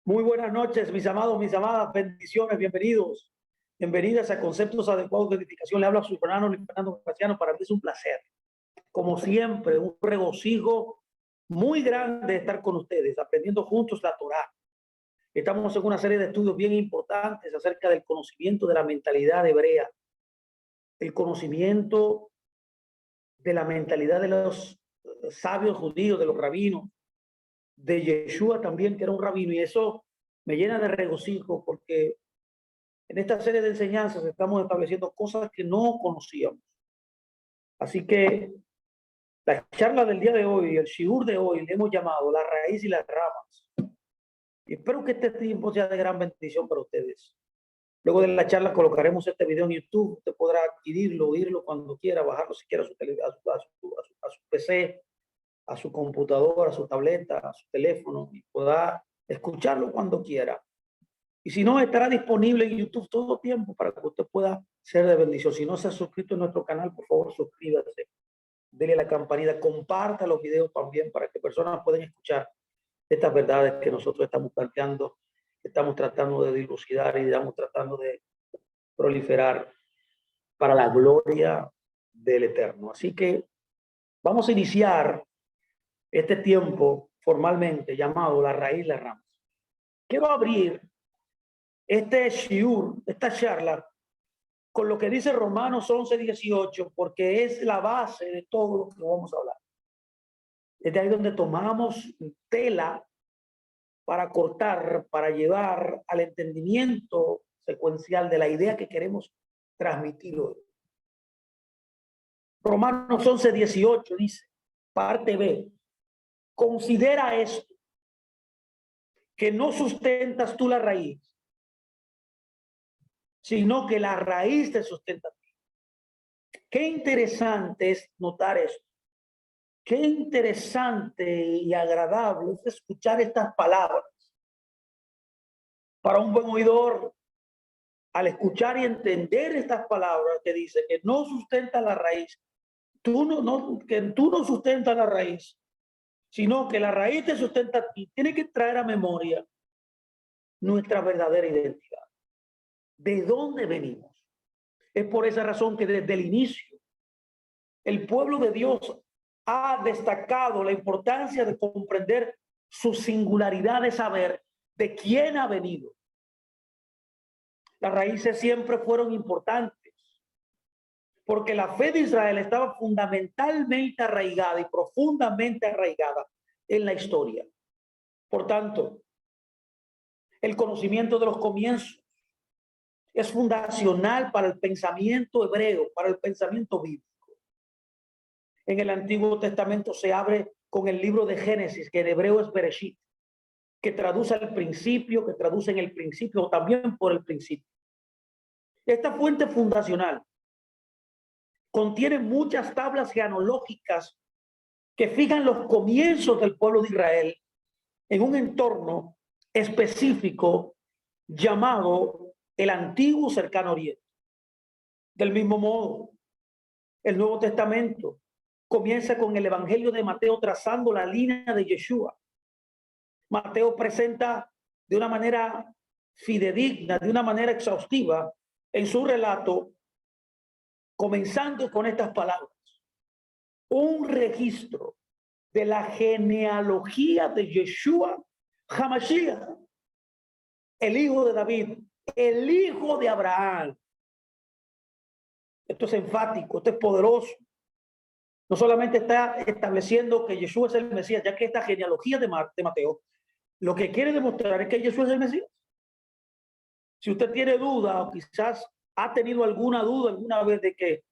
Muy buenas noches, mis amados, mis amadas, bendiciones, bienvenidos, bienvenidas a Conceptos Adecuados de Edificación. Le habla a su hermano Luis Fernando Graciano. Para mí es un placer, como siempre, un regocijo muy grande estar con ustedes, aprendiendo juntos la Torá. Estamos en una serie de estudios bien importantes acerca del conocimiento de la mentalidad hebrea, el conocimiento de la mentalidad de los sabios judíos, de los rabinos, de Yeshua también, que era un rabino, y eso me llena de regocijo porque en esta serie de enseñanzas estamos estableciendo cosas que no conocíamos. Así que la charla del día de hoy, el shiur de hoy, le hemos llamado La raíz y las ramas. Y espero que este tiempo sea de gran bendición para ustedes. Luego de la charla colocaremos este video en YouTube. Usted podrá adquirirlo, oírlo cuando quiera, bajarlo si quiere a su PC, a su computadora, a su tableta, a su teléfono, y podrá escucharlo cuando quiera. Y si no, estará disponible en YouTube todo tiempo para que usted pueda ser de bendición. Si no se ha suscrito a nuestro canal, por favor, suscríbase. Dele a la campanita, comparta los videos también para que personas puedan escuchar estas verdades que nosotros estamos planteando, estamos tratando de dilucidar y estamos tratando de proliferar para la gloria del Eterno. Así que vamos a iniciar este tiempo formalmente llamado La raíz y las ramas. Quiero abrir este shiur, esta charla, con lo que dice Romanos 11:18, porque es la base de todo lo que vamos a hablar. Es de ahí donde tomamos tela para cortar, para llevar al entendimiento secuencial de la idea que queremos transmitir hoy. Romanos 11:18 dice, parte B, considera esto, que no sustentas tú la raíz, sino que la raíz te sustenta a ti. Qué interesante es notar esto. Qué interesante y agradable es escuchar estas palabras. Para un buen oidor, al escuchar y entender estas palabras que dice que no sustenta la raíz, que tú no sustentas la raíz, sino que la raíz te sustenta a ti, tiene que traer a memoria nuestra verdadera identidad. ¿De dónde venimos? Es por esa razón que desde el inicio el pueblo de Dios ha destacado la importancia de comprender su singularidad de saber de quién ha venido. Las raíces siempre fueron importantes porque la fe de Israel estaba fundamentalmente arraigada y profundamente arraigada en la historia. Por tanto, el conocimiento de los comienzos es fundacional para el pensamiento hebreo, para el pensamiento bíblico. En el Antiguo Testamento se abre con el libro de Génesis, que en hebreo es Bereshit, que traduce al principio, que traduce en el principio o también por el principio. Esta fuente fundacional contiene muchas tablas genealógicas que fijan los comienzos del pueblo de Israel en un entorno específico llamado el Antiguo Cercano Oriente. Del mismo modo, el Nuevo Testamento comienza con el Evangelio de Mateo trazando la línea de Yeshua. Mateo presenta de una manera fidedigna, de una manera exhaustiva, en su relato, comenzando con estas palabras: un registro de la genealogía de Yeshua HaMashiach, el hijo de David, el hijo de Abraham. Esto es enfático, esto es poderoso. No solamente está estableciendo que Yeshua es el Mesías, ya que esta genealogía de Mateo lo que quiere demostrar es que Yeshua es el Mesías. Si usted tiene duda o quizás ha tenido alguna duda alguna vez de que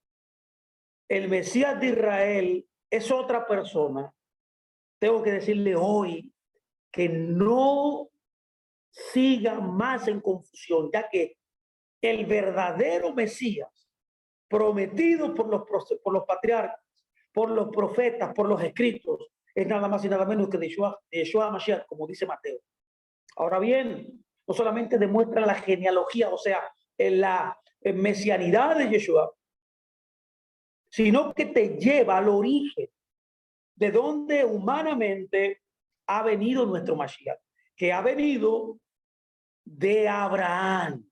el Mesías de Israel es otra persona, tengo que decirle hoy que no siga más en confusión, ya que el verdadero Mesías prometido por los patriarcas, por los profetas, por los escritos, es nada más y nada menos que Yeshua Mashiach, como dice Mateo. Ahora bien, no solamente demuestra la genealogía, o sea, la mesianidad de Yeshua, sino que te lleva al origen de donde humanamente ha venido nuestro Mashiach, que ha venido de Abraham.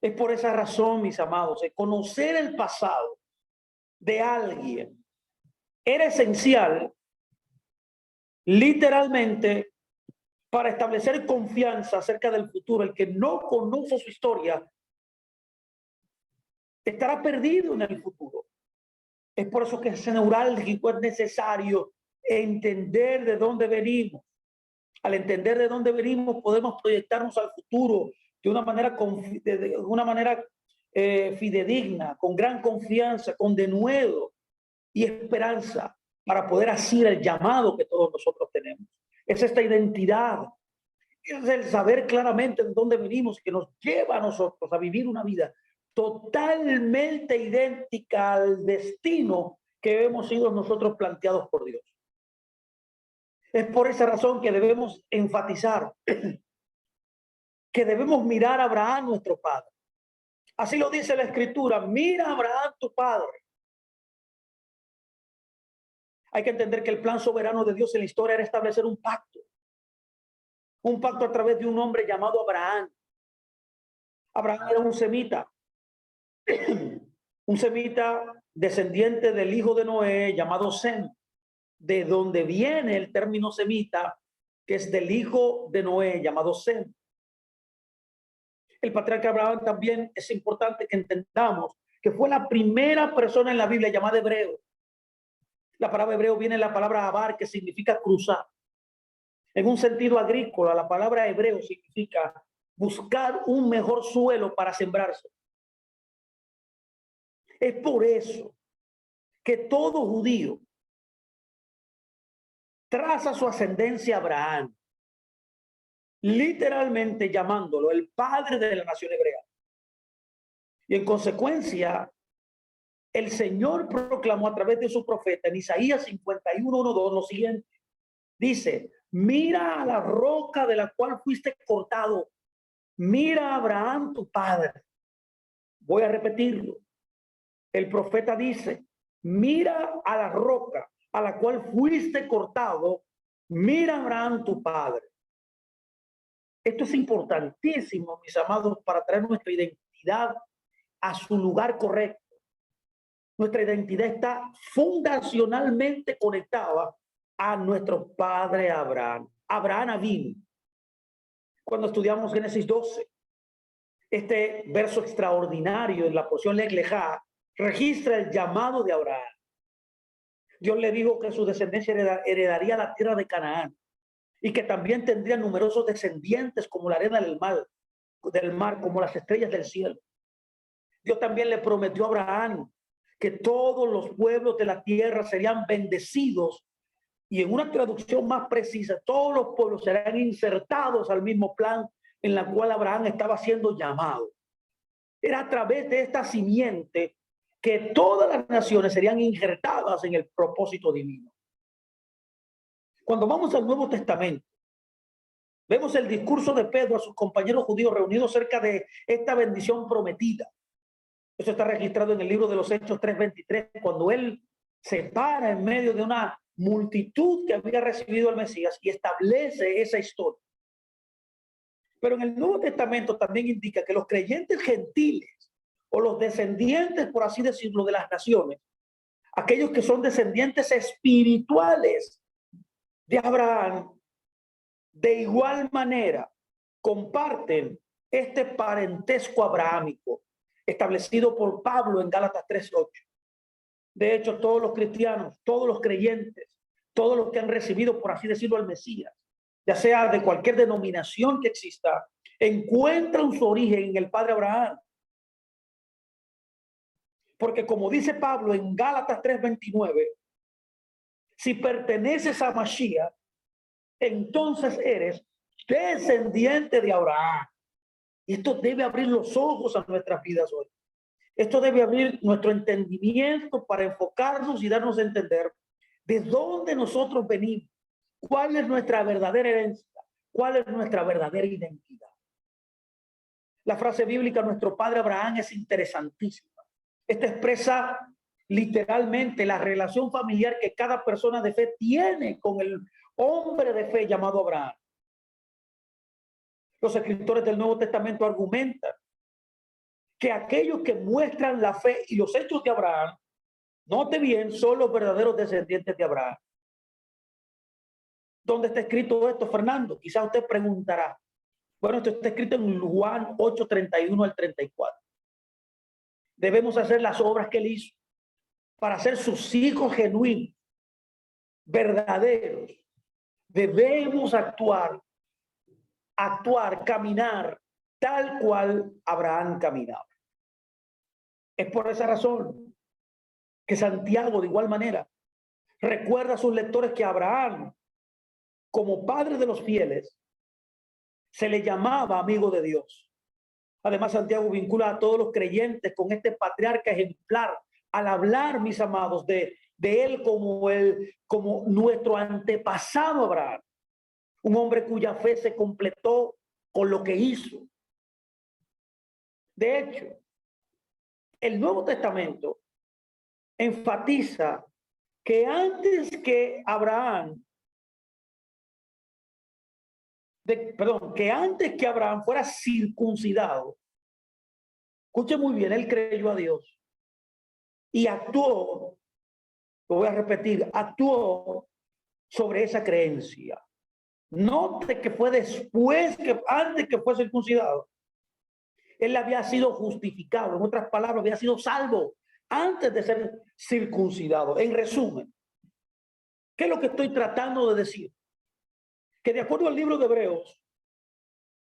Es por esa razón, mis amados, el conocer el pasado de alguien era esencial, literalmente, para establecer confianza acerca del futuro. El que no conoce su historia estará perdido en el futuro. Es por eso que es neurálgico, es necesario entender de dónde venimos. Al entender de dónde venimos, podemos proyectarnos al futuro de una manera fidedigna, con gran confianza, con denuedo y esperanza, para poder hacer el llamado que todos nosotros tenemos. Es esta identidad, es el saber claramente de dónde venimos, que nos lleva a nosotros a vivir una vida totalmente idéntica al destino que hemos sido nosotros planteados por Dios. Es por esa razón que debemos enfatizar que debemos mirar a Abraham, nuestro padre. Así lo dice la Escritura: mira a Abraham, tu padre. Hay que entender que el plan soberano de Dios en la historia era establecer un pacto a través de un hombre llamado Abraham. Abraham era un semita, un semita descendiente del hijo de Noé llamado Sem, de donde viene el término semita, que es del hijo de Noé llamado Sem. El patriarca Abraham también es importante que entendamos que fue la primera persona en la Biblia llamada hebreo. La palabra hebreo viene de la palabra abar, que significa cruzar. En un sentido agrícola, la palabra hebreo significa buscar un mejor suelo para sembrarse. Es por eso que todo judío traza su ascendencia a Abraham, literalmente llamándolo el padre de la nación hebrea. Y en consecuencia, el Señor proclamó a través de su profeta en Isaías 51:1-2 lo siguiente. Dice: mira a la roca de la cual fuiste cortado, mira a Abraham tu padre. Voy a repetirlo. El profeta dice: mira a la roca a la cual fuiste cortado, mira a Abraham tu padre. Esto es importantísimo, mis amados, para traer nuestra identidad a su lugar correcto. Nuestra identidad está fundacionalmente conectada a nuestro padre Abraham. Abraham Avinu. Cuando estudiamos Génesis 12, este verso extraordinario en la porción Lech Lejá registra el llamado de Abraham. Dios le dijo que su descendencia heredaría la tierra de Canaán y que también tendría numerosos descendientes como la arena del mar, como las estrellas del cielo. Dios también le prometió a Abraham que todos los pueblos de la tierra serían bendecidos, y en una traducción más precisa, todos los pueblos serán insertados al mismo plan en la cual Abraham estaba siendo llamado. Era a través de esta simiente que todas las naciones serían injertadas en el propósito divino. Cuando vamos al Nuevo Testamento, vemos el discurso de Pedro a sus compañeros judíos reunidos cerca de esta bendición prometida. Eso está registrado en el libro de los Hechos 3:23, cuando él se para en medio de una multitud que había recibido al Mesías y establece esa historia. Pero en el Nuevo Testamento también indica que los creyentes gentiles o los descendientes, por así decirlo, de las naciones, aquellos que son descendientes espirituales de Abraham, de igual manera comparten este parentesco abrahámico establecido por Pablo en Gálatas 3:8. De hecho, todos los cristianos, todos los creyentes, todos los que han recibido, por así decirlo, al Mesías, ya sea de cualquier denominación que exista, encuentran su origen en el padre Abraham. Porque como dice Pablo en Gálatas 3:29, si perteneces a Mashiach, entonces eres descendiente de Abraham. Y esto debe abrir los ojos a nuestras vidas hoy. Esto debe abrir nuestro entendimiento para enfocarnos y darnos a entender de dónde nosotros venimos, cuál es nuestra verdadera herencia, cuál es nuestra verdadera identidad. La frase bíblica nuestro padre Abraham es interesantísima. Esta expresa literalmente la relación familiar que cada persona de fe tiene con el hombre de fe llamado Abraham. Los escritores del Nuevo Testamento argumentan que aquellos que muestran la fe y los hechos de Abraham, note bien, son los verdaderos descendientes de Abraham. ¿Dónde está escrito esto, Fernando? Quizás usted preguntará. Bueno, esto está escrito en Juan 8:31 al 34. Debemos hacer las obras que él hizo para ser sus hijos genuinos, verdaderos. Debemos actuar, caminar tal cual Abraham caminaba. Es por esa razón que Santiago, de igual manera, recuerda a sus lectores que Abraham, como padre de los fieles, se le llamaba amigo de Dios. Además, Santiago vincula a todos los creyentes con este patriarca ejemplar al hablar, mis amados, de él como nuestro antepasado Abraham, un hombre cuya fe se completó con lo que hizo. De hecho, el Nuevo Testamento enfatiza que antes que Abraham, que antes que Abraham fuera circuncidado, escuche muy bien, él creyó a Dios y actuó, lo voy a repetir, actuó sobre esa creencia. Note que fue después, que antes que fue circuncidado, él había sido justificado, en otras palabras, había sido salvo antes de ser circuncidado. En resumen, ¿qué es lo que estoy tratando de decir? Que de acuerdo al libro de Hebreos,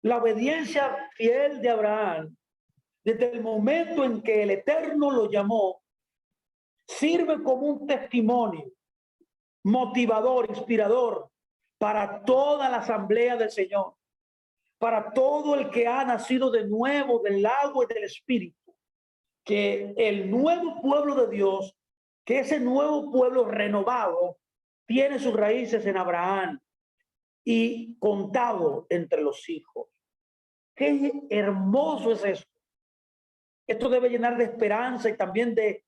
la obediencia fiel de Abraham, desde el momento en que el Eterno lo llamó, sirve como un testimonio motivador, inspirador para toda la asamblea del Señor, para todo el que ha nacido de nuevo del agua y del Espíritu, que el nuevo pueblo de Dios, que ese nuevo pueblo renovado, tiene sus raíces en Abraham y contado entre los hijos. Qué hermoso es esto. Esto debe llenar de esperanza y también de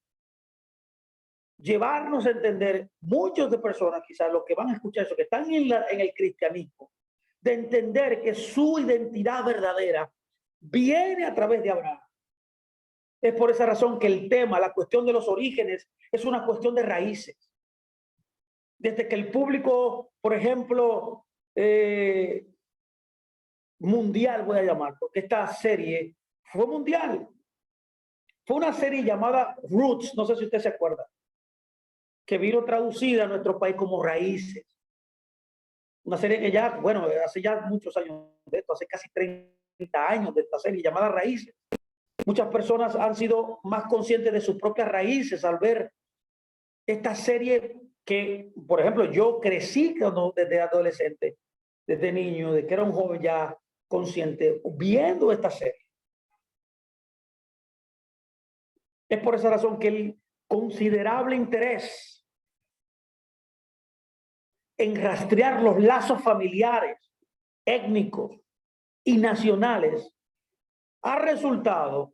llevarnos a entender, muchos de personas, quizás los que van a escuchar eso, que están en el cristianismo, de entender que su identidad verdadera viene a través de Abraham. Es por esa razón que el tema, la cuestión de los orígenes, es una cuestión de raíces. Desde que el público, por ejemplo, mundial, voy a llamar, porque esta serie fue mundial. Fue una serie llamada Roots, no sé si usted se acuerda, que vino traducida a nuestro país como Raíces. Una serie que ya, bueno, hace ya muchos años de esto, hace casi 30 años de esta serie llamada Raíces. Muchas personas han sido más conscientes de sus propias raíces al ver esta serie que, por ejemplo, yo crecí desde adolescente, desde niño, de que era un joven ya consciente, viendo esta serie. Es por esa razón que el considerable interés en rastrear los lazos familiares, étnicos y nacionales ha resultado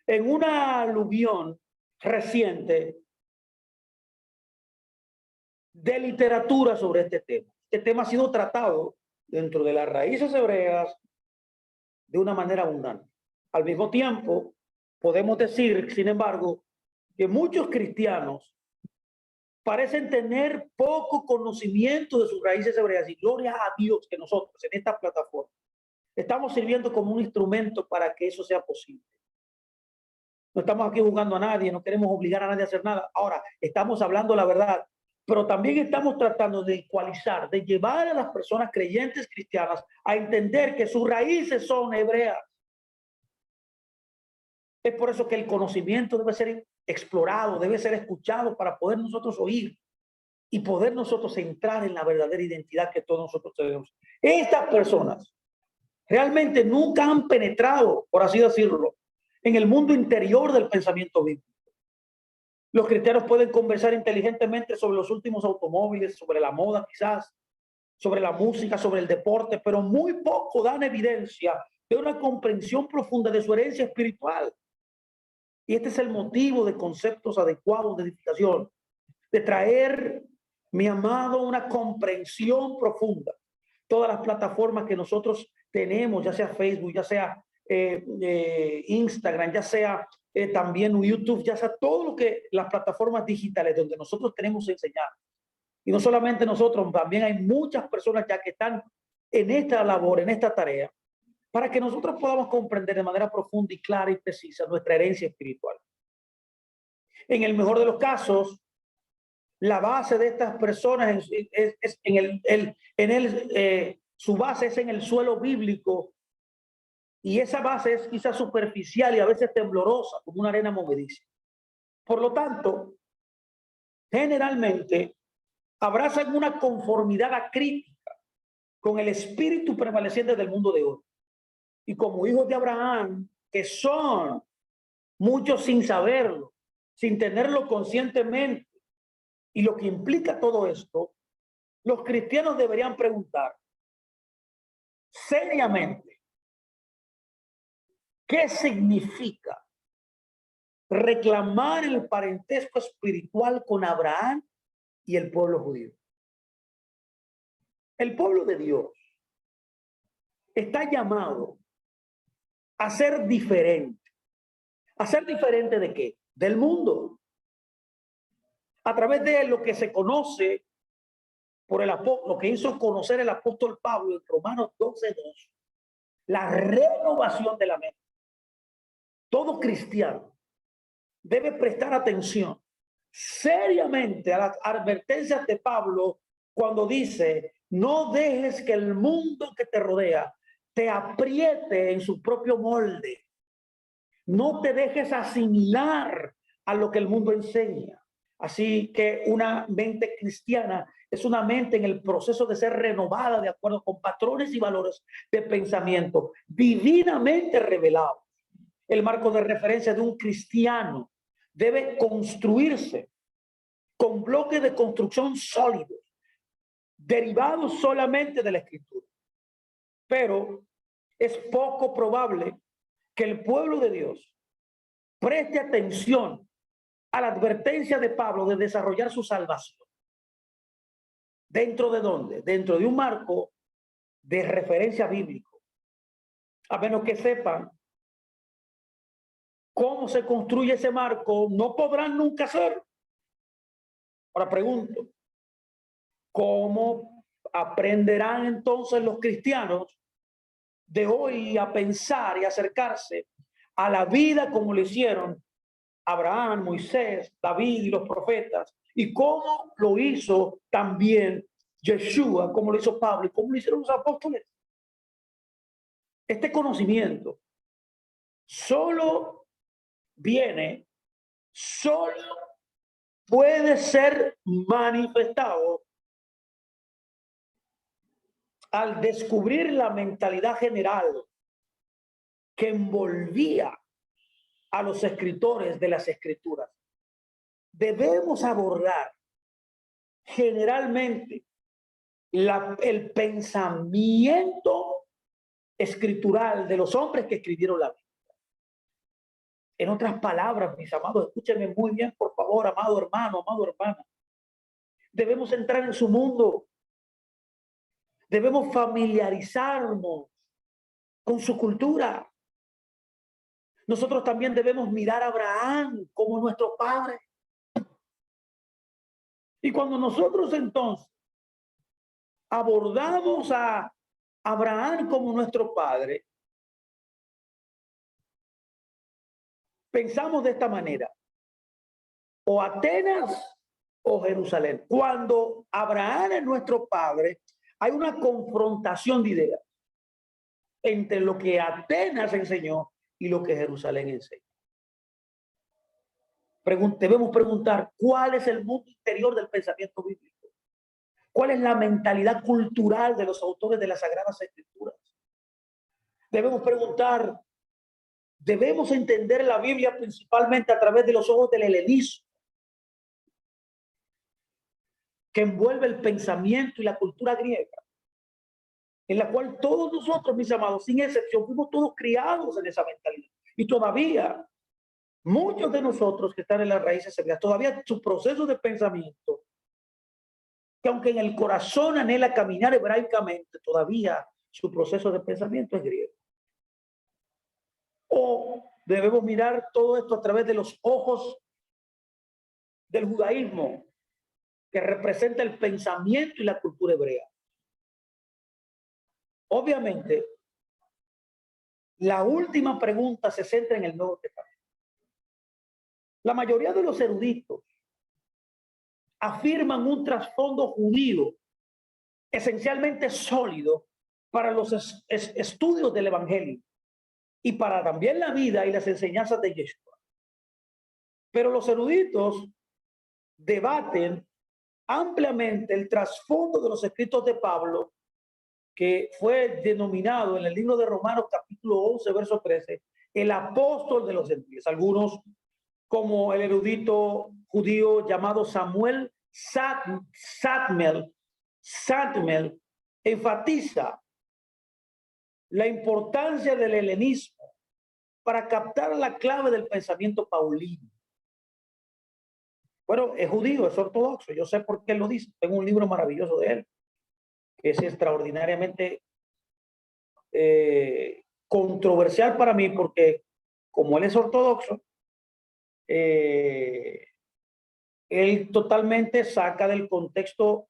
en una aluvión reciente de literatura sobre este tema. Este tema ha sido tratado dentro de las raíces hebreas de una manera abundante. Al mismo tiempo, podemos decir, sin embargo, que muchos cristianos parecen tener poco conocimiento de sus raíces hebreas, y gloria a Dios que nosotros en esta plataforma estamos sirviendo como un instrumento para que eso sea posible. No estamos aquí jugando a nadie, no queremos obligar a nadie a hacer nada. Ahora, estamos hablando la verdad, pero también estamos tratando de ecualizar, de llevar a las personas creyentes cristianas a entender que sus raíces son hebreas. Es por eso que el conocimiento debe ser explorado, debe ser escuchado para poder nosotros oír y poder nosotros entrar en la verdadera identidad que todos nosotros tenemos. Estas personas realmente nunca han penetrado, por así decirlo, en el mundo interior del pensamiento bíblico. Los cristianos pueden conversar inteligentemente sobre los últimos automóviles, sobre la moda quizás, sobre la música, sobre el deporte, pero muy poco dan evidencia de una comprensión profunda de su herencia espiritual. Y este es el motivo de conceptos adecuados de edificación, de traer, mi amado, una comprensión profunda. Todas las plataformas que nosotros tenemos, ya sea Facebook, ya sea Instagram, ya sea también YouTube, ya sea todo lo que las plataformas digitales donde nosotros tenemos que enseñar. Y no solamente nosotros, también hay muchas personas ya que están en esta labor, en esta tarea, para que nosotros podamos comprender de manera profunda y clara y precisa nuestra herencia espiritual. En el mejor de los casos, la base de estas personas es su base es en el suelo bíblico, y esa base es quizás superficial y a veces temblorosa, como una arena movediza. Por lo tanto, generalmente abrazan una conformidad acrítica con el espíritu prevaleciente del mundo de hoy. Y como hijos de Abraham, que son muchos sin saberlo, sin tenerlo conscientemente, y lo que implica todo esto, los cristianos deberían preguntar seriamente, ¿qué significa reclamar el parentesco espiritual con Abraham y el pueblo judío? El pueblo de Dios está llamado a ser diferente. ¿A ser diferente de qué? Del mundo. A través de lo que se conoce por lo que hizo conocer el apóstol Pablo en Romanos 12:2, la renovación de la mente. Todo cristiano debe prestar atención seriamente a las advertencias de Pablo cuando dice: no dejes que el mundo que te rodea te apriete en su propio molde. No te dejes asimilar a lo que el mundo enseña. Así que una mente cristiana es una mente en el proceso de ser renovada de acuerdo con patrones y valores de pensamiento divinamente revelados. El marco de referencia de un cristiano debe construirse con bloques de construcción sólidos, derivados solamente de la Escritura. Pero es poco probable que el pueblo de Dios preste atención a la advertencia de Pablo de desarrollar su salvación. ¿Dentro de dónde? Dentro de un marco de referencia bíblico. A menos que sepan cómo se construye ese marco, no podrán nunca hacerlo. Ahora pregunto, ¿cómo aprenderán entonces los cristianos de hoy a pensar y acercarse a la vida como lo hicieron Abraham, Moisés, David y los profetas, y cómo lo hizo también Yeshua, como lo hizo Pablo y cómo lo hicieron los apóstoles? Este conocimiento solo puede ser manifestado al descubrir la mentalidad general que envolvía a los escritores de las Escrituras. Debemos abordar generalmente el pensamiento escritural de los hombres que escribieron la Biblia. En otras palabras, mis amados, escúchenme muy bien, por favor, amado hermano, amado hermana. Debemos entrar en su mundo. Debemos familiarizarnos con su cultura. Nosotros también debemos mirar a Abraham como nuestro padre. Y cuando nosotros entonces abordamos a Abraham como nuestro padre, pensamos de esta manera: o Atenas o Jerusalén. Cuando Abraham es nuestro padre, hay una confrontación de ideas entre lo que Atenas enseñó y lo que Jerusalén enseña. Debemos preguntar: ¿cuál es el mundo interior del pensamiento bíblico? ¿Cuál es la mentalidad cultural de los autores de las Sagradas Escrituras? Debemos preguntar: ¿debemos entender la Biblia principalmente a través de los ojos del helenismo, que envuelve el pensamiento y la cultura griega, en la cual todos nosotros, mis amados, sin excepción, fuimos todos criados en esa mentalidad? Y todavía muchos de nosotros que están en las raíces hebreas, todavía su proceso de pensamiento, que aunque en el corazón anhela caminar hebraicamente, todavía su proceso de pensamiento es griego. O debemos mirar todo esto a través de los ojos del judaísmo, que representa el pensamiento y la cultura hebrea. Obviamente, la última pregunta se centra en el Nuevo Testamento. La mayoría de los eruditos afirman un trasfondo judío esencialmente sólido para los estudios del Evangelio y para también la vida y las enseñanzas de Yeshua. Pero los eruditos debaten ampliamente el trasfondo de los escritos de Pablo, que fue denominado en el libro de Romanos capítulo 11, verso 13, el apóstol de los gentiles. Algunos, como el erudito judío llamado Samuel Satmel, enfatiza la importancia del helenismo para captar la clave del pensamiento paulino. Bueno, es judío, es ortodoxo, yo sé por qué él lo dice. Tengo un libro maravilloso de él, que es extraordinariamente controversial para mí, porque como él es ortodoxo, él totalmente saca del contexto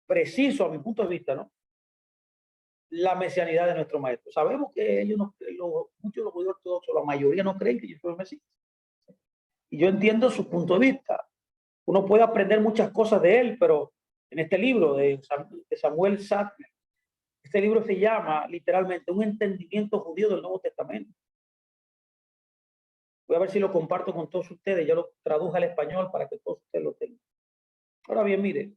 preciso, a mi punto de vista, ¿no?, la mesianidad de nuestro maestro. Sabemos que ellos muchos de los judíos ortodoxos, la mayoría no creen que Jesús es el Mesías. Y yo entiendo su punto de vista. Uno puede aprender muchas cosas de él, pero en este libro de Samuel Satmel, este libro se llama literalmente Un entendimiento judío del Nuevo Testamento. Voy a ver si lo comparto con todos ustedes. Yo lo traduje al español para que todos ustedes lo tengan. Ahora bien, mire,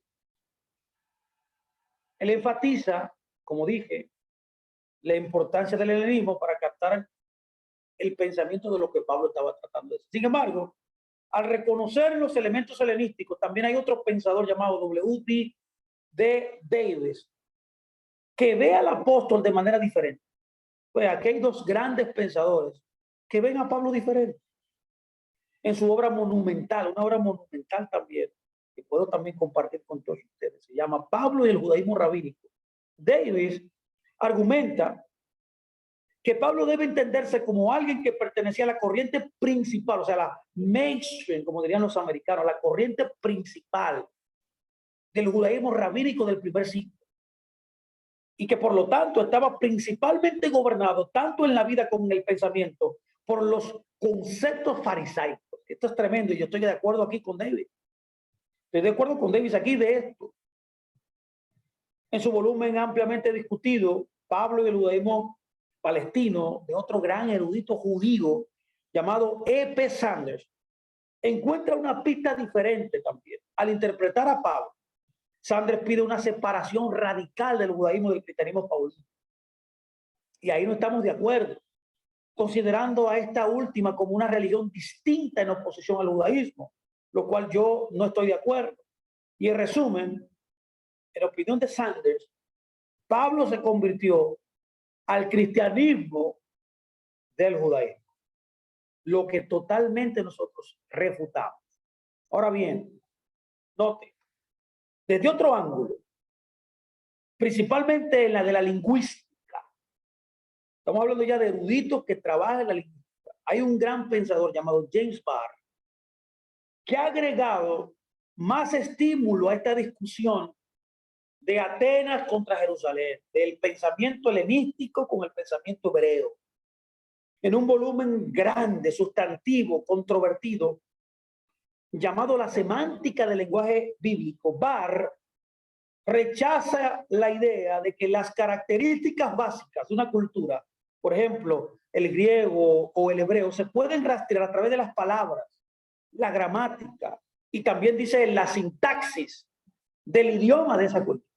él enfatiza, como dije, la importancia del helenismo para captar el pensamiento de lo que Pablo estaba tratando de decir. Sin embargo, al reconocer los elementos helenísticos, también hay otro pensador llamado W.D. Davis, que ve al apóstol de manera diferente. Pues aquí hay dos grandes pensadores que ven a Pablo diferente. En su obra monumental, una obra monumental también, que puedo también compartir con todos ustedes, se llama Pablo y el judaísmo rabínico. Davis argumenta que Pablo debe entenderse como alguien que pertenecía a la corriente principal, o sea, la mainstream, como dirían los americanos, la corriente principal del judaísmo rabínico del primer siglo. Y que por lo tanto estaba principalmente gobernado, tanto en la vida como en el pensamiento, por los conceptos farisaicos. Esto es tremendo y yo estoy de acuerdo aquí con David. Estoy de acuerdo con Davis aquí de esto. En su volumen ampliamente discutido, Pablo y el judaísmo palestino, de otro gran erudito judío llamado E.P. Sanders, encuentra una pista diferente también. Al interpretar a Pablo, Sanders pide una separación radical del judaísmo y del cristianismo paulino. Y ahí no estamos de acuerdo, considerando a esta última como una religión distinta en oposición al judaísmo, lo cual yo no estoy de acuerdo. Y en resumen, en opinión de Sanders, Pablo se convirtió al cristianismo del judaísmo, lo que totalmente nosotros refutamos. Ahora bien, note, desde otro ángulo, principalmente en la de la lingüística, estamos hablando ya de eruditos que trabajan en la lingüística. Hay un gran pensador llamado James Barr que ha agregado más estímulo a esta discusión de Atenas contra Jerusalén, del pensamiento helenístico con el pensamiento hebreo, en un volumen grande, sustantivo, controvertido, llamado La semántica del lenguaje bíblico. Barr rechaza la idea de que las características básicas de una cultura, por ejemplo, el griego o el hebreo, se pueden rastrear a través de las palabras, la gramática y también dice la sintaxis del idioma de esa cultura.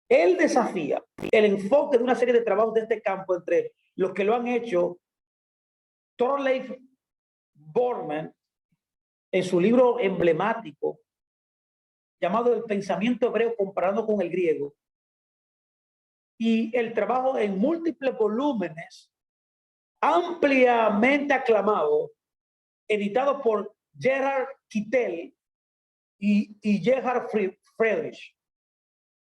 Él desafía el enfoque de una serie de trabajos de este campo entre los que lo han hecho Thorleif Borman en su libro emblemático llamado El pensamiento hebreo comparando con el griego, y el trabajo en múltiples volúmenes ampliamente aclamado, editado por Gerhard Kittel y Gerhard Friedrich,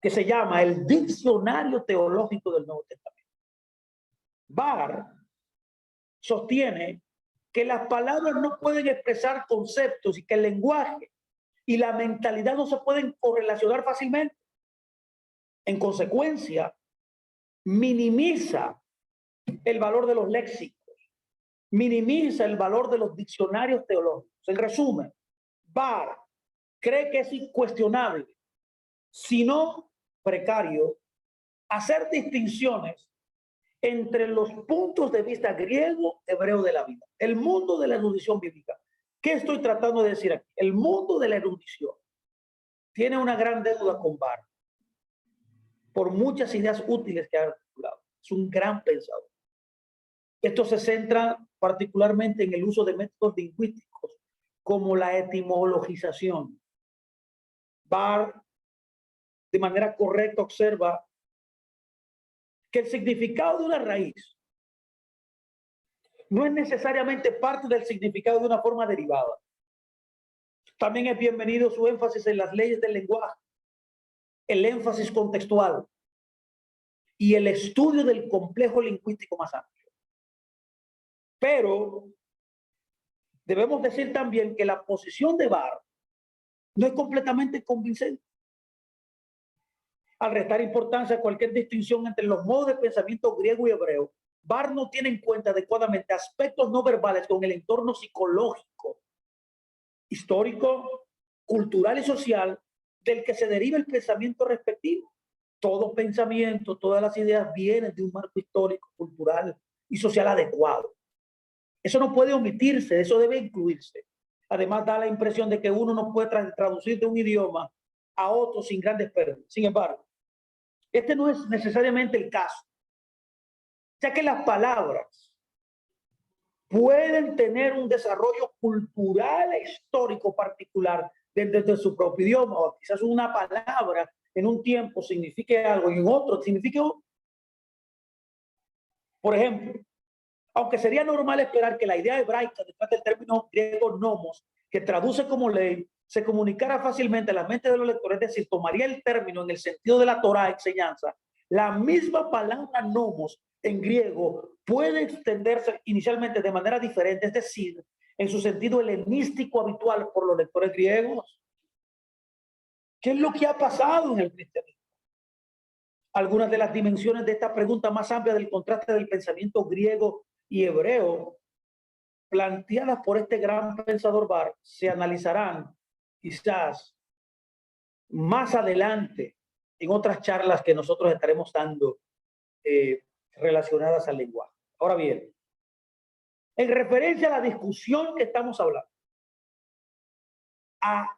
que se llama el Diccionario Teológico del Nuevo Testamento. Barr sostiene que las palabras no pueden expresar conceptos y que el lenguaje y la mentalidad no se pueden correlacionar fácilmente. En consecuencia, minimiza el valor de los léxicos, minimiza el valor de los diccionarios teológicos. En resumen, Barr cree que es incuestionable, sino precario, hacer distinciones entre los puntos de vista griego, hebreo de la vida. El mundo de la erudición bíblica. ¿Qué estoy tratando de decir aquí? El mundo de la erudición tiene una gran deuda con Barr por muchas ideas útiles que ha articulado. Es un gran pensador. Esto se centra particularmente en el uso de métodos lingüísticos como la etimologización. Barr, de manera correcta, observa que el significado de una raíz no es necesariamente parte del significado de una forma derivada. También es bienvenido su énfasis en las leyes del lenguaje, el énfasis contextual y el estudio del complejo lingüístico más amplio. Pero debemos decir también que la posición de Barr no es completamente convincente. Al restar importancia a cualquier distinción entre los modos de pensamiento griego y hebreo, Barr no tiene en cuenta adecuadamente aspectos no verbales con el entorno psicológico, histórico, cultural y social del que se deriva el pensamiento respectivo. Todo pensamiento, todas las ideas vienen de un marco histórico, cultural y social adecuado. Eso no puede omitirse, eso debe incluirse. Además, da la impresión de que uno no puede traducir de un idioma a otro sin grandes pérdidas. Sin embargo, este no es necesariamente el caso, ya que las palabras pueden tener un desarrollo cultural e histórico particular dentro de su propio idioma, o quizás una palabra en un tiempo signifique algo y en otro signifique otro. Por ejemplo, aunque sería normal esperar que la idea hebraica detrás del término griego nomos, que traduce como ley, se comunicara fácilmente a la mente de los lectores, es decir, tomaría el término en el sentido de la Torá, enseñanza, la misma palabra nomos en griego puede extenderse inicialmente de manera diferente, es decir, en su sentido helenístico habitual por los lectores griegos. ¿Qué es lo que ha pasado en el cristianismo? Algunas de las dimensiones de esta pregunta más amplia del contraste del pensamiento griego y hebreo, planteadas por este gran pensador Barr, se analizarán quizás más adelante en otras charlas que nosotros estaremos dando relacionadas al lenguaje. Ahora bien, en referencia a la discusión que estamos hablando, a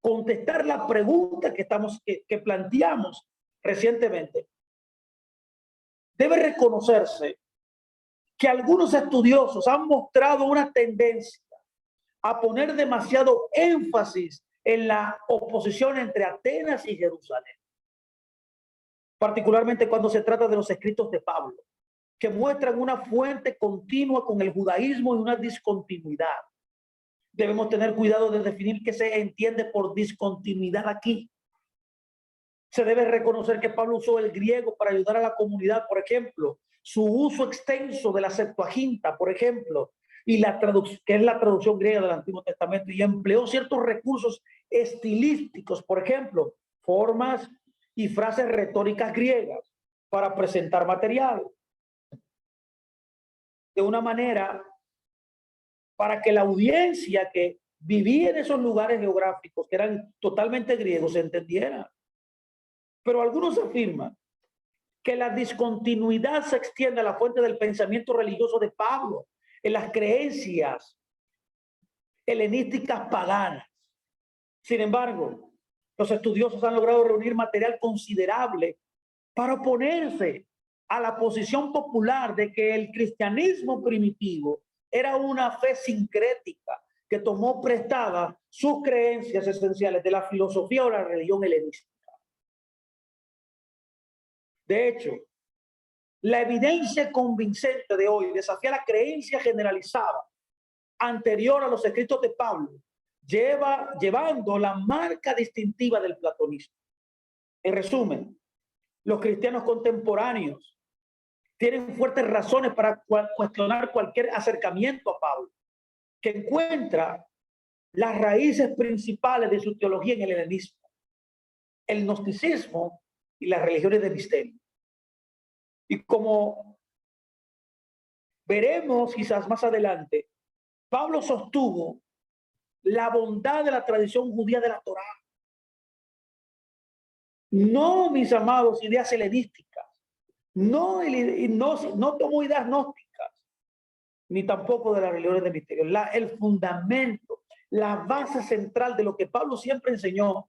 contestar la pregunta que planteamos recientemente, debe reconocerse que algunos estudiosos han mostrado una tendencia a poner demasiado énfasis en la oposición entre Atenas y Jerusalén, particularmente cuando se trata de los escritos de Pablo, que muestran una fuente continua con el judaísmo y una discontinuidad. Debemos tener cuidado de definir qué se entiende por discontinuidad aquí. Se debe reconocer que Pablo usó el griego para ayudar a la comunidad, por ejemplo, su uso extenso de la Septuaginta, por ejemplo, y que es la traducción griega del Antiguo Testamento, y empleó ciertos recursos estilísticos, por ejemplo, formas y frases retóricas griegas para presentar material de una manera para que la audiencia que vivía en esos lugares geográficos que eran totalmente griegos se entendiera. Pero algunos afirman que la discontinuidad se extiende a la fuente del pensamiento religioso de Pablo, en las creencias helenísticas paganas. Sin embargo, los estudiosos han logrado reunir material considerable para oponerse a la posición popular de que el cristianismo primitivo era una fe sincrética que tomó prestada sus creencias esenciales de la filosofía o la religión helenística. De hecho, la evidencia convincente de hoy desafía la creencia generalizada anterior a los escritos de Pablo, llevando la marca distintiva del platonismo. En resumen, los cristianos contemporáneos tienen fuertes razones para cuestionar cualquier acercamiento a Pablo, que encuentra las raíces principales de su teología en el helenismo, el gnosticismo y las religiones de misterio. Y como veremos quizás más adelante, Pablo sostuvo la bondad de la tradición judía de la Torá. No, mis amados, ideas helenísticas. No tomó ideas gnósticas, ni tampoco de las religiones de misterio. El fundamento, la base central de lo que Pablo siempre enseñó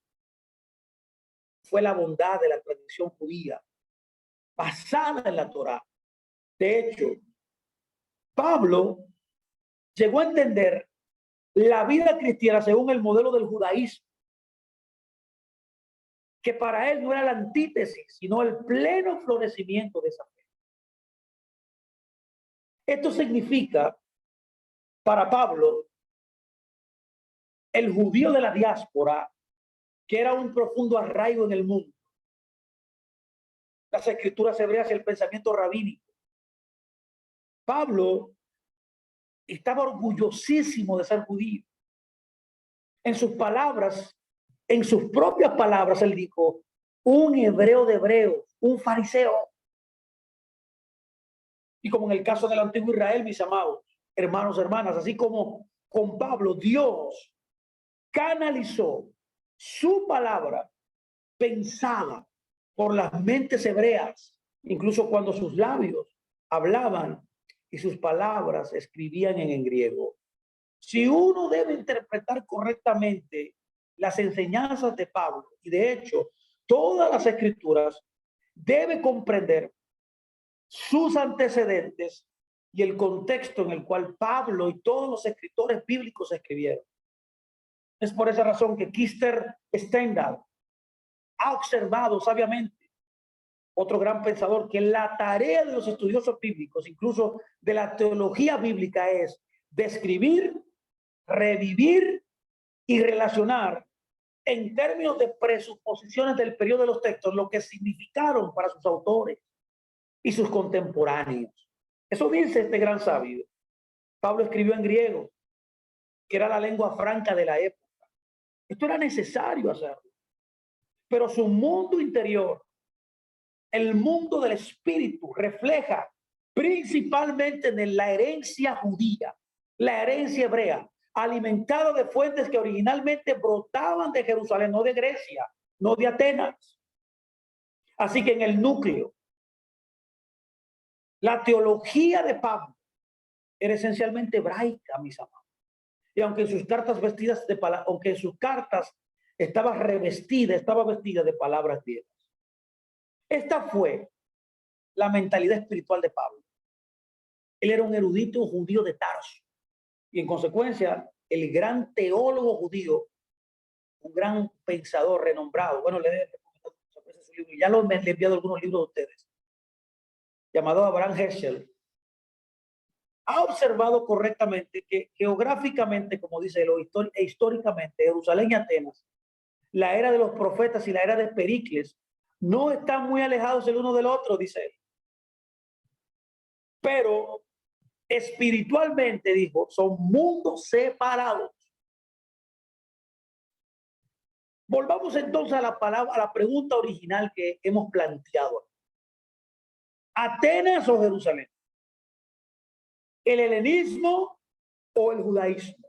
fue la bondad de la tradición judía, basada en la Torá. De hecho, Pablo llegó a entender la vida cristiana según el modelo del judaísmo, que para él no era la antítesis, sino el pleno florecimiento de esa fe. Esto significa, para Pablo, el judío de la diáspora, que era un profundo arraigo en el mundo, las escrituras hebreas y el pensamiento rabínico. Pablo estaba orgullosísimo de ser judío. En sus palabras, en sus propias palabras, él dijo, un hebreo de hebreos, un fariseo. Y como en el caso del antiguo Israel, mis amados, hermanos, hermanas, así como con Pablo, Dios canalizó su palabra pensada por las mentes hebreas, incluso cuando sus labios hablaban y sus palabras escribían en griego. Si uno debe interpretar correctamente las enseñanzas de Pablo, y de hecho todas las escrituras, debe comprender sus antecedentes y el contexto en el cual Pablo y todos los escritores bíblicos escribieron. Es por esa razón que Kister Stendhal ha observado sabiamente, otro gran pensador, que la tarea de los estudiosos bíblicos, incluso de la teología bíblica, es describir, revivir y relacionar en términos de presuposiciones del periodo de los textos lo que significaron para sus autores y sus contemporáneos. Eso dice este gran sabio. Pablo escribió en griego, que era la lengua franca de la época. Esto era necesario hacerlo. Pero su mundo interior, el mundo del espíritu, refleja principalmente en la herencia judía, la herencia hebrea, alimentada de fuentes que originalmente brotaban de Jerusalén, no de Grecia, no de Atenas. Así que en el núcleo, la teología de Pablo era esencialmente hebraica, mis amados. Y aunque en sus cartas aunque en sus cartas estaba vestida de palabras griegas. Esta fue la mentalidad espiritual de Pablo. Él era un erudito judío de Tarso y en consecuencia el gran teólogo judío, un gran pensador renombrado, bueno, le he recomendado su libro, ya le he enviado algunos libros a ustedes, llamado Abraham Heschel, ha observado correctamente que geográficamente, como dice él, e históricamente, Jerusalén y Atenas, la era de los profetas y la era de Pericles, no están muy alejados el uno del otro, dice él. Pero espiritualmente, dijo, son mundos separados. Volvamos entonces a la pregunta original que hemos planteado. ¿Atenas o Jerusalén? ¿El helenismo o el judaísmo?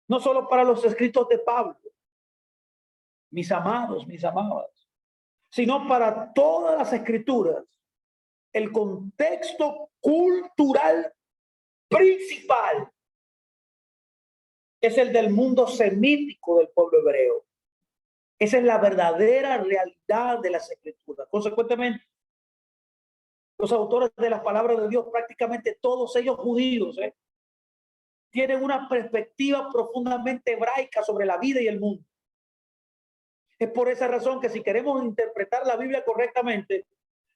No solo para los escritos de Pablo, mis amados, mis amadas, sino para todas las escrituras. El contexto cultural principal es el del mundo semítico del pueblo hebreo. Esa es la verdadera realidad de las escrituras. Consecuentemente, los autores de las palabras de Dios, prácticamente todos ellos judíos, tienen una perspectiva profundamente hebraica sobre la vida y el mundo. Es por esa razón que si queremos interpretar la Biblia correctamente,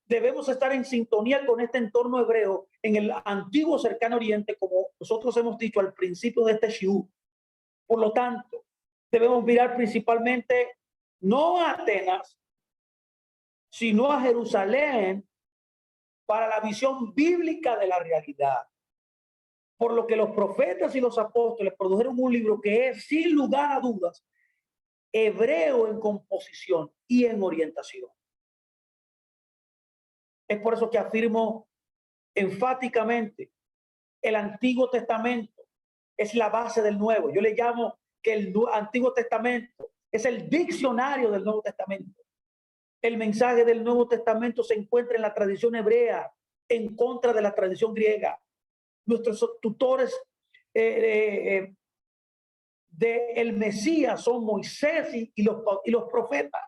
debemos estar en sintonía con este entorno hebreo en el antiguo cercano oriente, como nosotros hemos dicho al principio de este shiur. Por lo tanto, debemos mirar principalmente no a Atenas, sino a Jerusalén para la visión bíblica de la realidad. Por lo que los profetas y los apóstoles produjeron un libro que es, sin lugar a dudas, hebreo en composición y en orientación. Es por eso que afirmo enfáticamente, el Antiguo Testamento es la base del Nuevo. Yo le llamo que el Antiguo Testamento es el diccionario del Nuevo Testamento. El mensaje del Nuevo Testamento se encuentra en la tradición hebrea en contra de la tradición griega. Nuestros tutores del Mesías son Moisés y los profetas.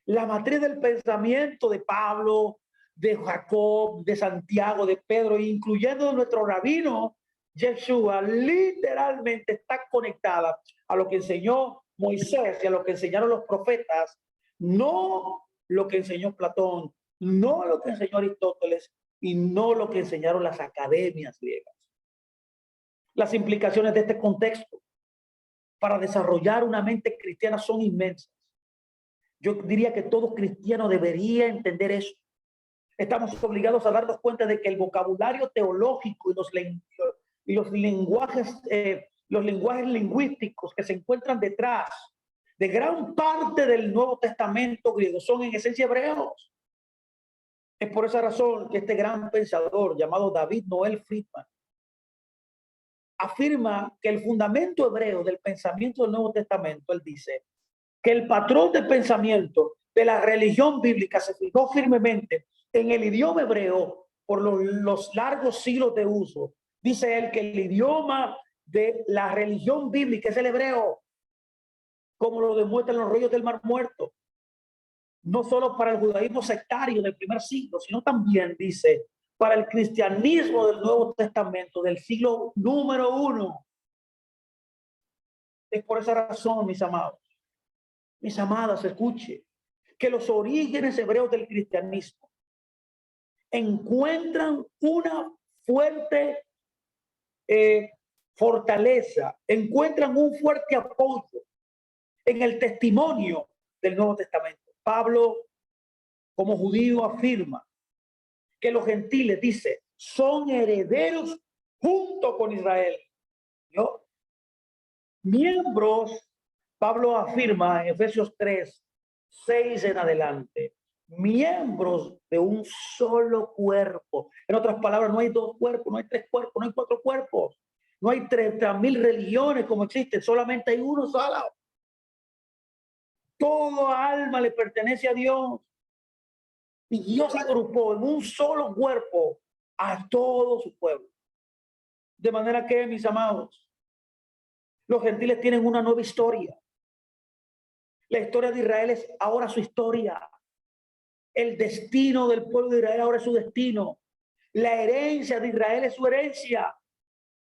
La matriz del pensamiento de Pablo, de Jacob, de Santiago, de Pedro, incluyendo nuestro rabino Yeshua, literalmente está conectada a lo que enseñó Moisés y a lo que enseñaron los profetas, no lo que enseñó Platón, no lo que enseñó Aristóteles y no lo que enseñaron las academias griegas. Las implicaciones de este contexto para desarrollar una mente cristiana son inmensas. Yo diría que todo cristiano debería entender eso. Estamos obligados a darnos cuenta de que el vocabulario teológico y los lenguajes lingüísticos que se encuentran detrás de gran parte del Nuevo Testamento griego son en esencia hebreos. Es por esa razón que este gran pensador llamado David Noel Friedman afirma que el fundamento hebreo del pensamiento del Nuevo Testamento, él dice, que el patrón de pensamiento de la religión bíblica se fijó firmemente en el idioma hebreo por los largos siglos de uso. Dice él que el idioma de la religión bíblica es el hebreo, como lo demuestran los rollos del Mar Muerto. No solo para el judaísmo sectario del primer siglo, sino también, dice, para el cristianismo del Nuevo Testamento del siglo número 1. Es por esa razón, mis amados, mis amadas, escuche, que los orígenes hebreos del cristianismo encuentran una fuerte fortaleza, encuentran un fuerte apoyo en el testimonio del Nuevo Testamento. Pablo, como judío, afirma que los gentiles, dice, son herederos junto con Israel. ¿No? Miembros, Pablo afirma en Efesios 3:6 en adelante, miembros de un solo cuerpo. En otras palabras, no hay dos cuerpos, no hay tres cuerpos, no hay cuatro cuerpos, no hay 30,000 religiones como existen, solamente hay uno solo. Todo alma le pertenece a Dios. Y Dios agrupó en un solo cuerpo a todo su pueblo. De manera que, mis amados, los gentiles tienen una nueva historia. La historia de Israel es ahora su historia. El destino del pueblo de Israel ahora es su destino. La herencia de Israel es su herencia.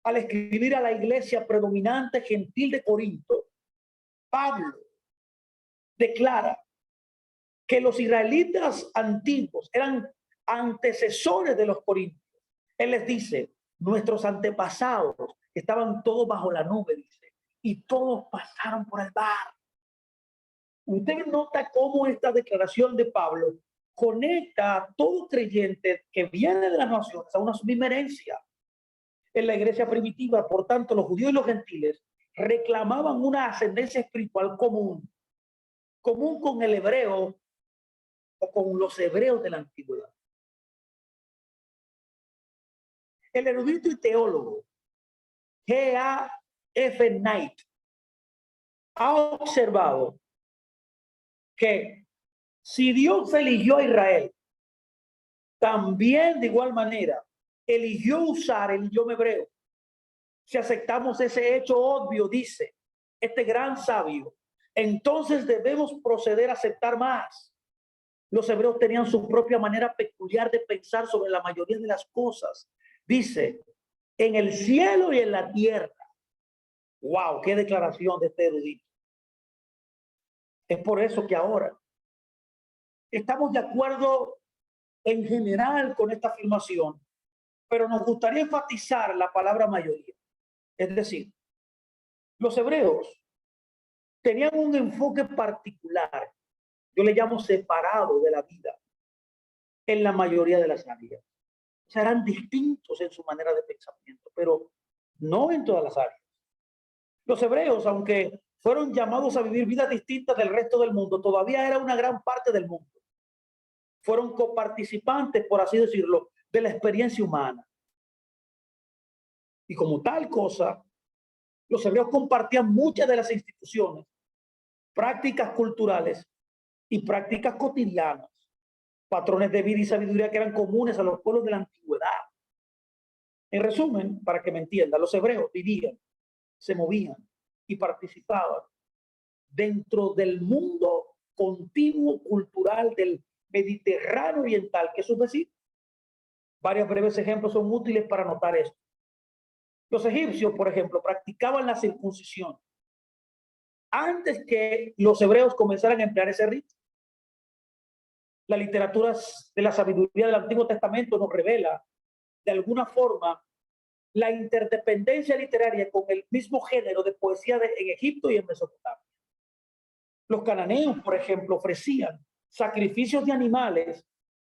Al escribir a la iglesia predominante gentil de Corinto, Pablo declara que los israelitas antiguos eran antecesores de los corintios. Él les dice, nuestros antepasados estaban todos bajo la nube, dice, y todos pasaron por el mar. Usted nota cómo esta declaración de Pablo conecta a todo creyente que viene de las naciones a una misma herencia. En la iglesia primitiva, por tanto, los judíos y los gentiles reclamaban una ascendencia espiritual común con el hebreo o con los hebreos de la antigüedad. El erudito y teólogo G.A.F. Knight ha observado que si Dios eligió a Israel, también de igual manera eligió usar el idioma hebreo. Si aceptamos ese hecho obvio, dice este gran sabio, entonces debemos proceder a aceptar más. Los hebreos tenían su propia manera peculiar de pensar sobre la mayoría de las cosas. Dice, en el cielo y en la tierra. ¡Wow! ¡Qué declaración de este erudito! Es por eso que ahora estamos de acuerdo en general con esta afirmación, pero nos gustaría enfatizar la palabra mayoría. Es decir, los hebreos tenían un enfoque particular yo le llamo separado de la vida en la mayoría de las áreas. Serán distintos en su manera de pensamiento, pero no en todas las áreas. Los hebreos, aunque fueron llamados a vivir vidas distintas del resto del mundo, todavía era una gran parte del mundo. Fueron coparticipantes, por así decirlo, de la experiencia humana. Y como tal cosa, los hebreos compartían muchas de las instituciones, prácticas culturales y prácticas cotidianas, patrones de vida y sabiduría que eran comunes a los pueblos de la antigüedad. En resumen, para que me entiendan, los hebreos vivían, se movían y participaban dentro del mundo continuo cultural del Mediterráneo oriental, que es su vecino. Varios breves ejemplos son útiles para notar esto. Los egipcios, por ejemplo, practicaban la circuncisión antes que los hebreos comenzaran a emplear ese rito. La literatura de la sabiduría del Antiguo Testamento nos revela, de alguna forma, la interdependencia literaria con el mismo género de poesía en Egipto y en Mesopotamia. Los cananeos, por ejemplo, ofrecían sacrificios de animales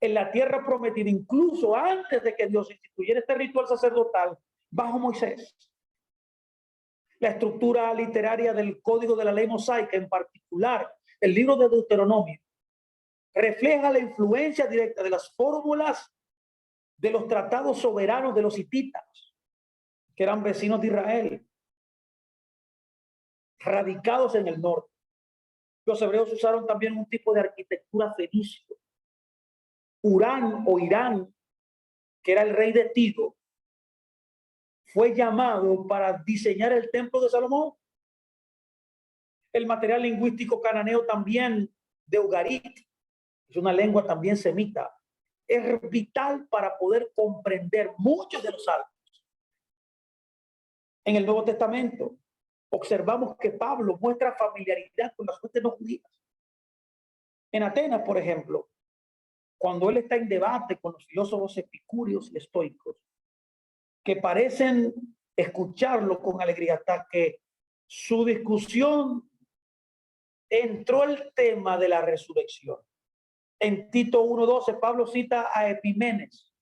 en la tierra prometida, incluso antes de que Dios instituyera este ritual sacerdotal bajo Moisés. La estructura literaria del Código de la Ley Mosaica, en particular el libro de Deuteronomio, refleja la influencia directa de las fórmulas de los tratados soberanos de los hititas, que eran vecinos de Israel, radicados en el norte. Los hebreos usaron también un tipo de arquitectura fenicio. Urán o Irán, que era el rey de Tiro, fue llamado para diseñar el templo de Salomón. El material lingüístico cananeo también de Ugarit, es una lengua también semita, es vital para poder comprender muchos de los salmos. En el Nuevo Testamento observamos que Pablo muestra familiaridad con las fuentes no judías. En Atenas, por ejemplo, cuando él está en debate con los filósofos epicúreos y estoicos, que parecen escucharlo con alegría, hasta que su discusión entró el tema de la resurrección. En Tito 1:12, Pablo cita a Epimenes,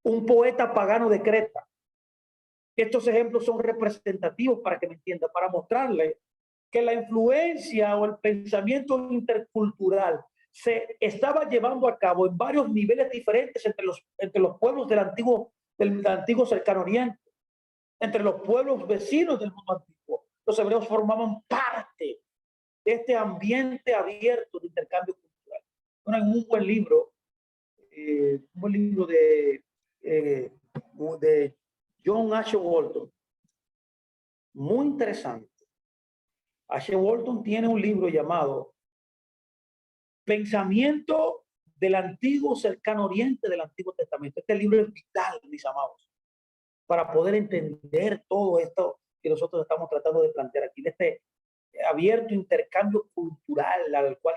un poeta pagano de Creta. Estos ejemplos son representativos para que me entienda, para mostrarle que la influencia o el pensamiento intercultural se estaba llevando a cabo en varios niveles diferentes entre los pueblos del antiguo cercano oriente, entre los pueblos vecinos del mundo antiguo. Los hebreos formaban parte de este ambiente abierto de intercambio cultural. Bueno, hay un buen libro de John H. Walton, muy interesante. H. Walton tiene un libro llamado Pensamiento del Antiguo Cercano Oriente del Antiguo Testamento. Este libro es vital, mis amados, para poder entender todo esto que nosotros estamos tratando de plantear aquí, de este abierto intercambio cultural al cual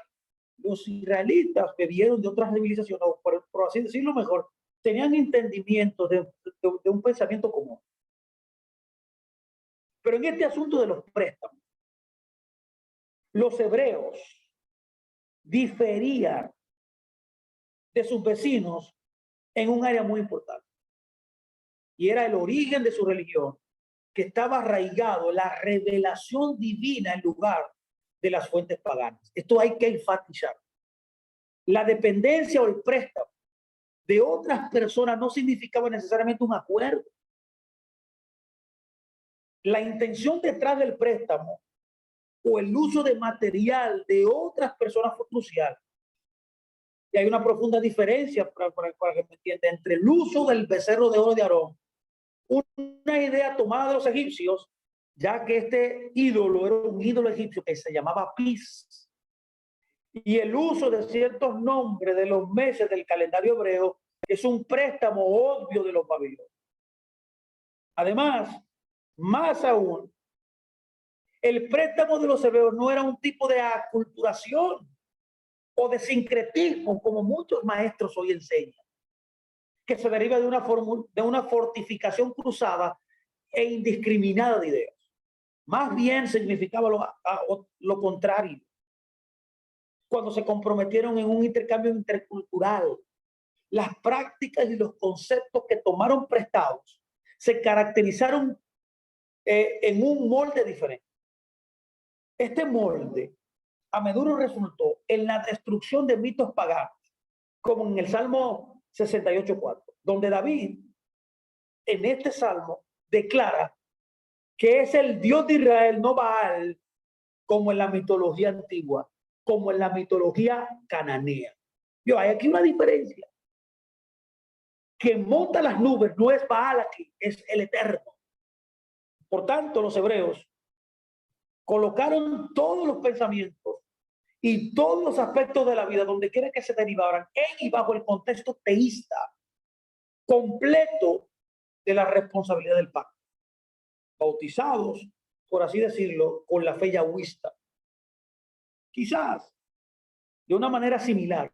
los israelitas que vieron de otras civilizaciones, o por así decirlo mejor, tenían entendimiento de un pensamiento común. Pero en este asunto de los préstamos, los hebreos diferían de sus vecinos en un área muy importante. Y era el origen de su religión, que estaba arraigado en la revelación divina en lugar de las fuentes paganas. Esto hay que enfatizar. La dependencia o el préstamo de otras personas no significaba necesariamente un acuerdo. La intención detrás del préstamo o el uso de material de otras personas fue crucial. Y hay una profunda diferencia, para que me entienda, entre el uso del becerro de oro de Aarón, una idea tomada de los egipcios, ya que este ídolo era un ídolo egipcio que se llamaba Apis, y el uso de ciertos nombres de los meses del calendario hebreo es un préstamo obvio de los babilonios. Además, más aún, el préstamo de los hebreos no era un tipo de aculturación o de sincretismo como muchos maestros hoy enseñan, que se deriva de una fortificación cruzada e indiscriminada de ideas. Más bien significaba lo contrario. Cuando se comprometieron en un intercambio intercultural, las prácticas y los conceptos que tomaron prestados se caracterizaron en un molde diferente. Este molde a menudo resultó en la destrucción de mitos paganos, como en el Salmo 68:4, donde David, en este salmo, declara que es el Dios de Israel, no Baal, como en la mitología antigua, como en la mitología cananea. Yo, hay aquí una diferencia. Quien monta las nubes no es Baal aquí, es el Eterno. Por tanto, los hebreos colocaron todos los pensamientos y todos los aspectos de la vida, donde quiera que se derivaran, en y bajo el contexto teísta completo de la responsabilidad del pacto. Bautizados, por así decirlo, con la fe yahwista. Quizás, de una manera similar,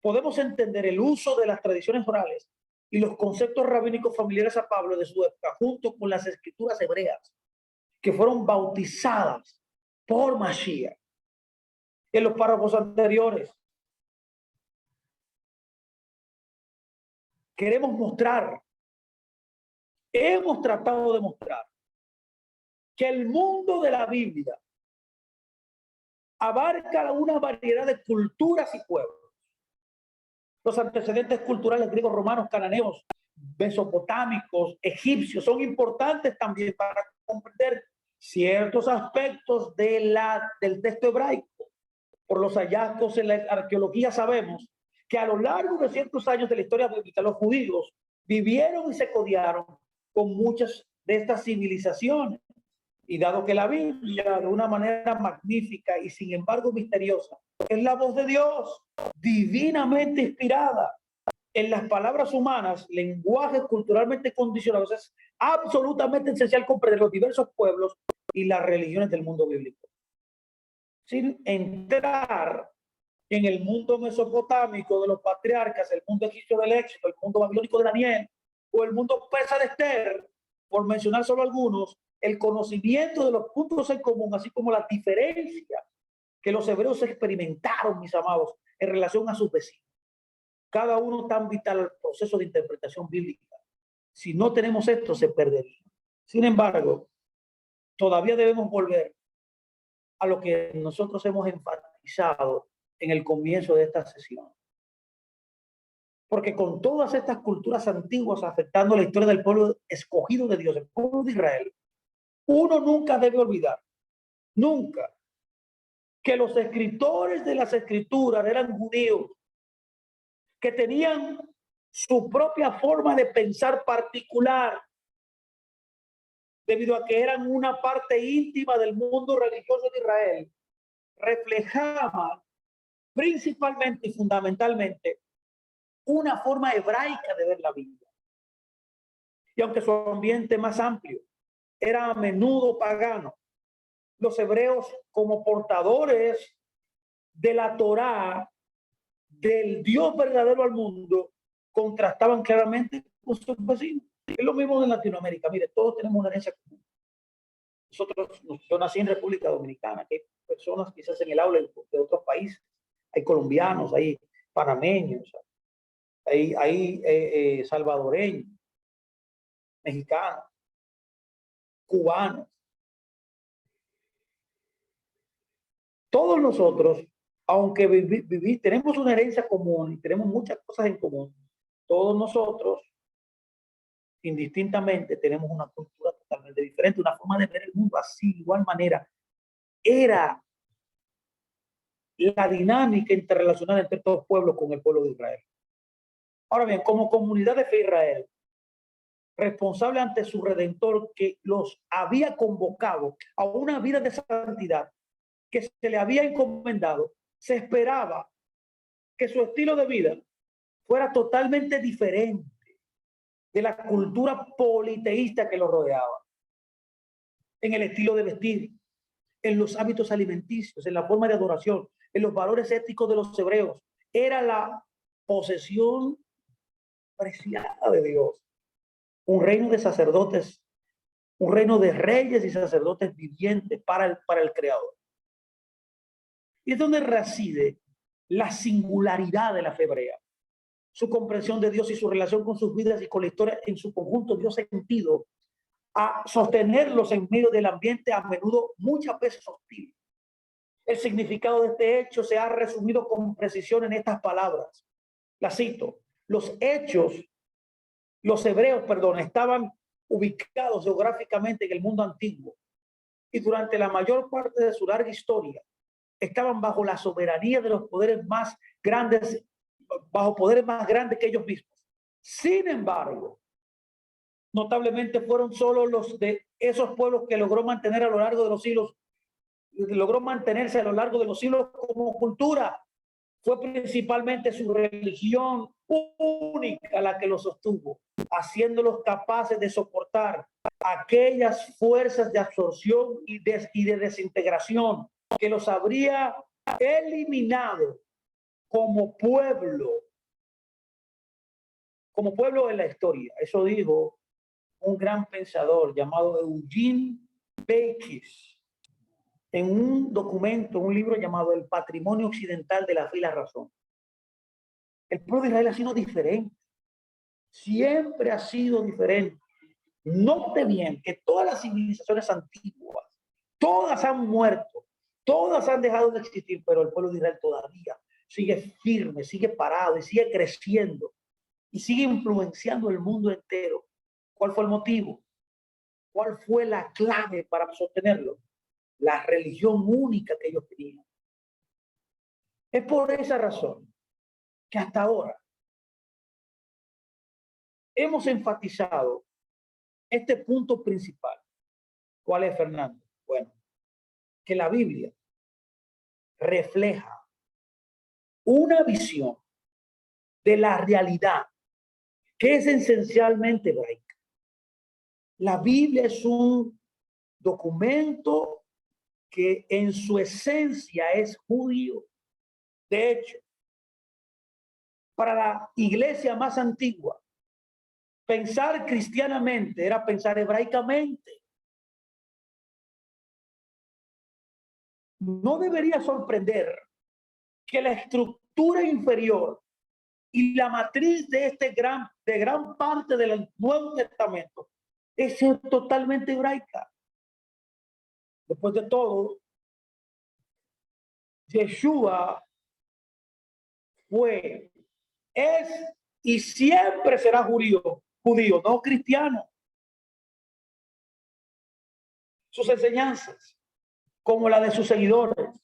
podemos entender el uso de las tradiciones orales y los conceptos rabínicos familiares a Pablo de su época, junto con las escrituras hebreas, que fueron bautizadas por Mashiach. En los párrafos anteriores, queremos mostrar, hemos tratado de mostrar, que el mundo de la Biblia abarca una variedad de culturas y pueblos. Los antecedentes culturales griegos, romanos, cananeos, mesopotámicos, egipcios son importantes también para comprender ciertos aspectos del texto hebraico. Por los hallazgos en la arqueología sabemos que a lo largo de ciertos años de la historia bíblica los judíos vivieron y se codiaron con muchas de estas civilizaciones. Y dado que la Biblia, de una manera magnífica y sin embargo misteriosa, es la voz de Dios, divinamente inspirada en las palabras humanas, lenguaje culturalmente condicionados, es absolutamente esencial comprender los diversos pueblos y las religiones del mundo bíblico. Sin entrar en el mundo mesopotámico de los patriarcas, el mundo egipcio del Éxodo, el mundo babilónico de Daniel o el mundo persa de Esther, por mencionar solo algunos, el conocimiento de los puntos en común, así como las diferencias que los hebreos experimentaron, mis amados, en relación a sus vecinos. Cada uno tan vital al proceso de interpretación bíblica. Si no tenemos esto, se perdería. Sin embargo, todavía debemos volver a lo que nosotros hemos enfatizado en el comienzo de esta sesión. Porque con todas estas culturas antiguas afectando la historia del pueblo escogido de Dios, el pueblo de Israel, uno nunca debe olvidar, nunca, que los escritores de las escrituras eran judíos, que tenían su propia forma de pensar particular, debido a que eran una parte íntima del mundo religioso de Israel, reflejaban principalmente y fundamentalmente una forma hebraica de ver la Biblia. Y aunque su ambiente más amplio era a menudo pagano, los hebreos, como portadores de la Torá, del Dios verdadero al mundo, contrastaban claramente con sus vecinos. Es lo mismo en Latinoamérica. Mire, todos tenemos una herencia común. Yo nací en República Dominicana, que hay personas quizás en el aula de otros países. Hay colombianos, hay panameños, hay salvadoreños, mexicanos, cubanos. Todos nosotros, aunque tenemos una herencia común y tenemos muchas cosas en común, todos nosotros, indistintamente, tenemos una cultura totalmente diferente, una forma de ver el mundo así, de igual manera. Era la dinámica interrelacionada entre estos pueblos con el pueblo de Israel. Ahora bien, como comunidad de fe Israel, responsable ante su Redentor que los había convocado a una vida de santidad que se le había encomendado, se esperaba que su estilo de vida fuera totalmente diferente de la cultura politeísta que lo rodeaba, en el estilo de vestir, en los hábitos alimenticios, en la forma de adoración, en los valores éticos de los hebreos. Era la posesión preciada de Dios, un reino de sacerdotes un reino de reyes y sacerdotes vivientes para el Creador. Y es donde reside la singularidad de la fe hebrea. Su comprensión de Dios y su relación con sus vidas y con la historia en su conjunto dio sentido a sostenerlos en medio del ambiente a menudo muchas veces hostil. El significado de este hecho se ha resumido con precisión en estas palabras. La cito: los hebreos, estaban ubicados geográficamente en el mundo antiguo y durante la mayor parte de su larga historia estaban bajo la soberanía de los poderes más grandes, bajo poderes más grandes que ellos mismos. Sin embargo, notablemente fueron solo los de esos pueblos que logró mantener a lo largo de los siglos, logró mantenerse a lo largo de los siglos como cultura. Fue principalmente su religión única la que los sostuvo, haciéndolos capaces de soportar aquellas fuerzas de absorción y de desintegración que los habría eliminado como pueblo en la historia. Eso dijo un gran pensador llamado Eugene Peikis en un documento, un libro llamado El Patrimonio Occidental de la Fe y la Razón. El pueblo de Israel ha sido diferente. Siempre ha sido diferente. Note bien que todas las civilizaciones antiguas, todas han muerto, todas han dejado de existir, pero el pueblo de Israel todavía sigue firme, sigue parado y sigue creciendo y sigue influenciando el mundo entero. ¿Cuál fue el motivo? ¿Cuál fue la clave para sostenerlo? La religión única que ellos tenían. Es por esa razón que hasta ahora hemos enfatizado este punto principal. ¿Cuál es, Fernando? Bueno, que la Biblia refleja una visión de la realidad que es esencialmente hebraica. La Biblia es un documento que en su esencia es judío. De hecho, para la iglesia más antigua, pensar cristianamente era pensar hebraicamente. No debería sorprender que la estructura inferior y la matriz de gran parte del Nuevo Testamento es totalmente hebraica. Después de todo, Yeshua es y siempre será judío, no cristiano. Sus enseñanzas, como la de sus seguidores,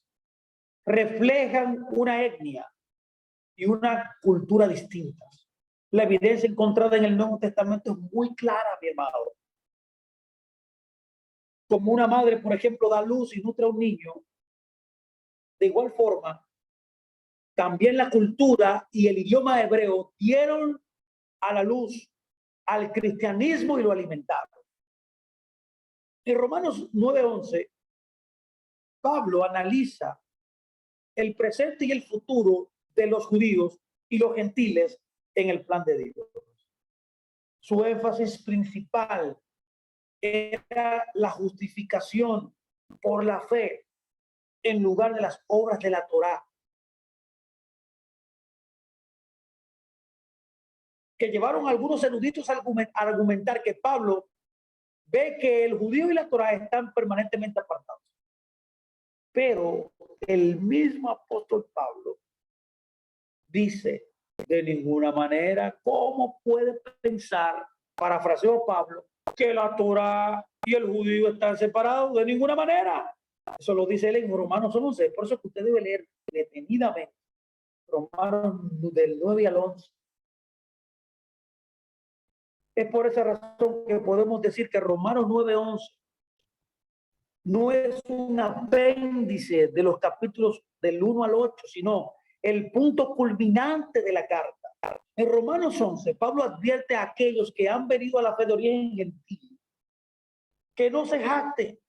reflejan una etnia y una cultura distintas. La evidencia encontrada en el Nuevo Testamento es muy clara, mi hermano. Como una madre, por ejemplo, da luz y nutre a un niño, de igual forma, también la cultura y el idioma hebreo dieron a la luz al cristianismo y lo alimentaron. En Romanos 9:11, Pablo analiza el presente y el futuro de los judíos y los gentiles en el plan de Dios. Su énfasis principal era la justificación por la fe en lugar de las obras de la Torá, que llevaron a algunos eruditos a argumentar que Pablo ve que el judío y la Torá están permanentemente apartados. Pero el mismo apóstol Pablo dice: de ninguna manera, ¿cómo puede pensar, parafraseo Pablo, que la Torá y el judío están separados? De ninguna manera. Eso lo dice él en Romanos 11. Por eso que usted debe leer detenidamente Romanos del 9 al 11. Es por esa razón que podemos decir que Romanos 9:11 no es un apéndice de los capítulos del 1 al 8, sino el punto culminante de la carta. En Romanos 11, Pablo advierte a aquellos que han venido a la fe de origen gentil que no se jacten,